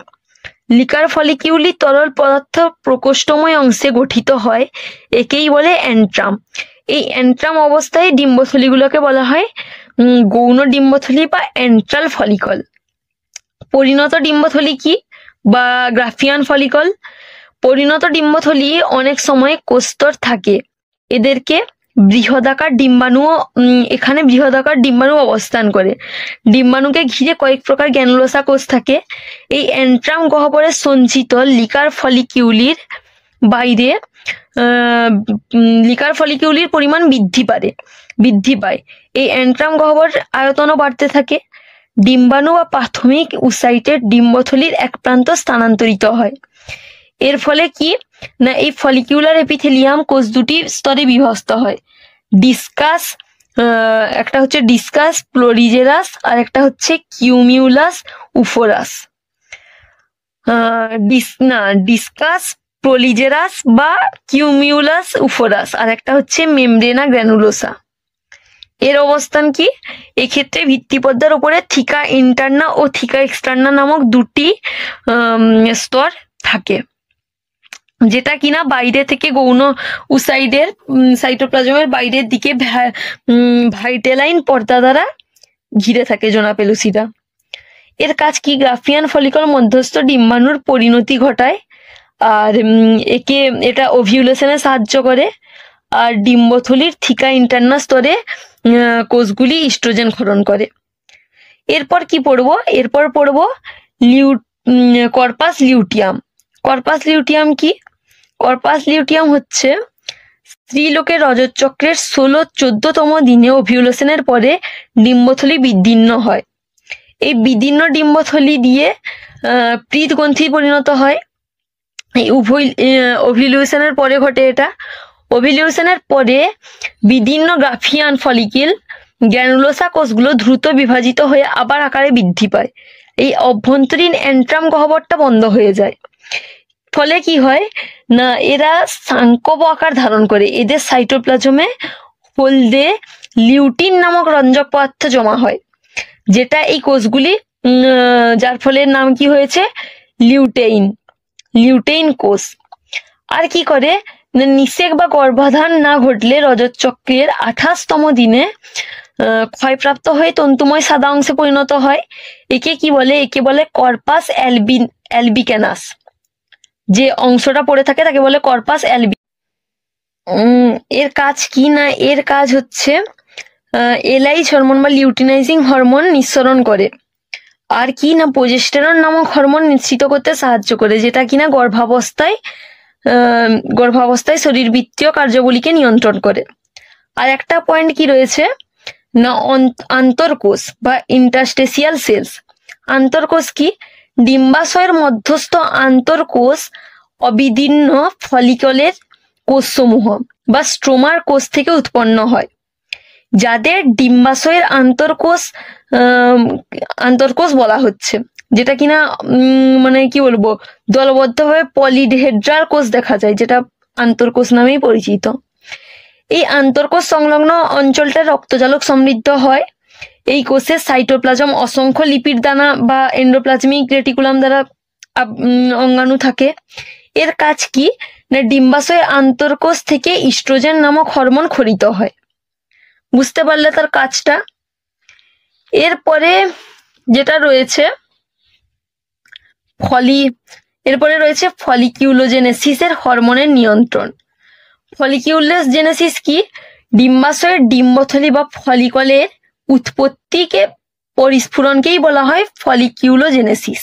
Speaker 1: লিকার ফলিকিউলি তরল পদার্থ প্রকোষ্ঠময় অংশে গঠিত হয়, একেই বলে অ্যান্ট্রাম। এই অ্যান্ট্রাম অবস্থায় ডিম্বথলিগুলোকে বলা হয় গৌণ ডিম্বথলি বা অ্যান্ট্রাল ফলিকল। পরিণত ডিম্বথলি কি? বা গ্রাফিয়ান ফলিকল। পরিণত ডিম্বথলি অনেক সময় কোষস্তর থাকে, এদেরকে বৃহদাকার ডিম্বাণুও এখানে বৃহদাকার ডিম্বাণু অবস্থান করে। ডিম্বাণুকে ঘিরে কয়েক প্রকার গ্র্যানুলোসা কোষ থাকে। এই অ্যান্ট্রাম গহ্বরে সঞ্চিত লিকার ফলিকিউলির বাইরে লিকার ফলিকিউলির পরিমাণ বৃদ্ধি পায়। এই অ্যান্ট্রাম গহ্বর আয়তনও বাড়তে থাকে। ডিম্বাণু বা প্রাথমিক উসাইটের ডিম্বথলির এক প্রান্ত স্থানান্তরিত হয়। এর ফলে কি না? এই ফলিকিউলার এপিথেলিয়াম কোষ 2টি স্তরে বিভক্ত হয়। ডিসকাস, একটা হচ্ছে ডিসকাস প্লোরিজেরাস আর একটা হচ্ছে কিউমিউলাস উফোরাস। ডিসকাস প্রোলিজেরাস বা কিউমিউলাস উফোরাস আর একটা হচ্ছে মেমব্রেনা গ্র্যানুলোসা। এর অবস্থান কি? এক্ষেত্রে ভিত্তিপর্দার উপরে থিকা ইন্টারনা ও থিকা এক্সটার্না নামক 2টি স্তর থাকে, যেটা কিনা বাইরে থেকে গৌণ উসাইডের সাইটোপ্লাজমের বাইরের দিকে ভাইটেলাইন পর্দা দ্বারা ঘিরে থাকে জোনা পেলুসিডা। এর কাজ কি? গ্রাফিয়ান ফলিকল মধ্যস্থ ডিম্বাণুর পরিণতি ঘটায় আর এটা ওভিউলেশনে সাহায্য করে। আর ডিম্বথলির থিকা ইন্টারনাল স্তরে কোষগুলি ইস্ট্রোজেন ক্ষরণ করে। এরপর কি পড়বো? এরপর পড়বো কর্পাস লিউটিয়াম। কর্পাস লিউটিয়াম কি? কর্পাস লিউটিয়াম হচ্ছে স্ত্রীলোকের রজত চক্রের 16-14তম দিনে ওভিউলেশনের পরে ডিম্বথলি বিদীর্ণ হয়। এই বিদীর্ণ ডিম্বথলি দিয়ে পৃথগ্রন্থি পরিণত হয়। এই ওভিউলেশনের পরে ঘটে এটা। ওভিউলেশনের পরে বিদীর্ণ গ্রাফিয়ান ফলিকিল গ্র্যানুলোসা কোষগুলো দ্রুত বিভাজিত হয়ে আবার আকারে বৃদ্ধি পায়। এই অভ্যন্তরীণ অ্যান্ট্রাম গহ্বরটা বন্ধ হয়ে যায়। ফলে কি হয় না, এরা সাংকব আকার ধারণ করে। এদের সাইটোপ্লাজমে হলদে লিউটিন নামক রঞ্জক পদার্থ জমা হয়, যেটা এই কোষগুলি যার ফলে নাম কি হয়েছে? লিউটেইন কোষ। আর কি করে না, নিষেক বা গর্ভাধান না ঘটলে রজত চক্রের 28তম দিনে ক্ষয়প্রাপ্ত হয়ে তন্তুময় সাদা অংশে পরিণত হয়। একে কি বলে? একে বলে কর্পাস অ্যালবিক্যানাস। যে অংশটা পড়ে থাকে তাকে বলে কর্পাস অ্যালবি। এর কাজ কি না, এর কাজ হচ্ছে এলআইচ হরমোন বা লিউটিনাইজিং হরমোন নিঃসরণ করে। আর কি না, প্রোজেস্টেরন নামক হরমোন নিঃসৃত করতে সাহায্য করে, যেটা কিনা গর্ভাবস্থায় শরীরবৃত্তীয় কার্যগুলিকে নিয়ন্ত্রণ করে। আর একটা পয়েন্ট কি রয়েছে না, আন্তর্কোষ বা ইন্টারস্টেসিয়াল সেলস। আন্তর্কোষ কি? ডিম্বাশয়ের মধ্যস্থ আন্তর্কোষ অবিদীর্ণ ফলিকলের কোষসমূহ বা স্ট্রোমার কোষ থেকে উৎপন্ন হয়। যাদের ডিম্বাশয়ের আন্তর্কোষ বলা হচ্ছে, যেটা কিনা মানে কি বলবো, দলবদ্ধভাবে পলিহেড্রাল কোষ দেখা যায়, যেটা আন্তর্কোষ নামেই পরিচিত। এই আন্তর্কোষ সংলগ্ন অঞ্চলটা রক্তজালক সমৃদ্ধ হয়। এই কোষের সাইটোপ্লাজম অসংখ্য লিপিড দানা বা এন্ডোপ্লাজমিক রেটিকুলাম দ্বারা অঙ্গাণু থাকে। এর কাজ কি না, ডিম্বাশয় আন্তর্কোষ থেকে ইস্ট্রোজেন নামক হরমোন ক্ষরিত হয়। বুঝতে পারলে তার কাজটা? এরপরে যেটা রয়েছে ফলিকিউলোজেনেসিসের হরমোনের নিয়ন্ত্রণ। ফলিকিউলোজেনেসিস কি? ডিম্বাশয়ের ডিম্বথলি বা ফলিকলের উৎপত্তিকে পরিস্ফুরণকেই বলা হয় ফলিকিউলোজেনেসিস।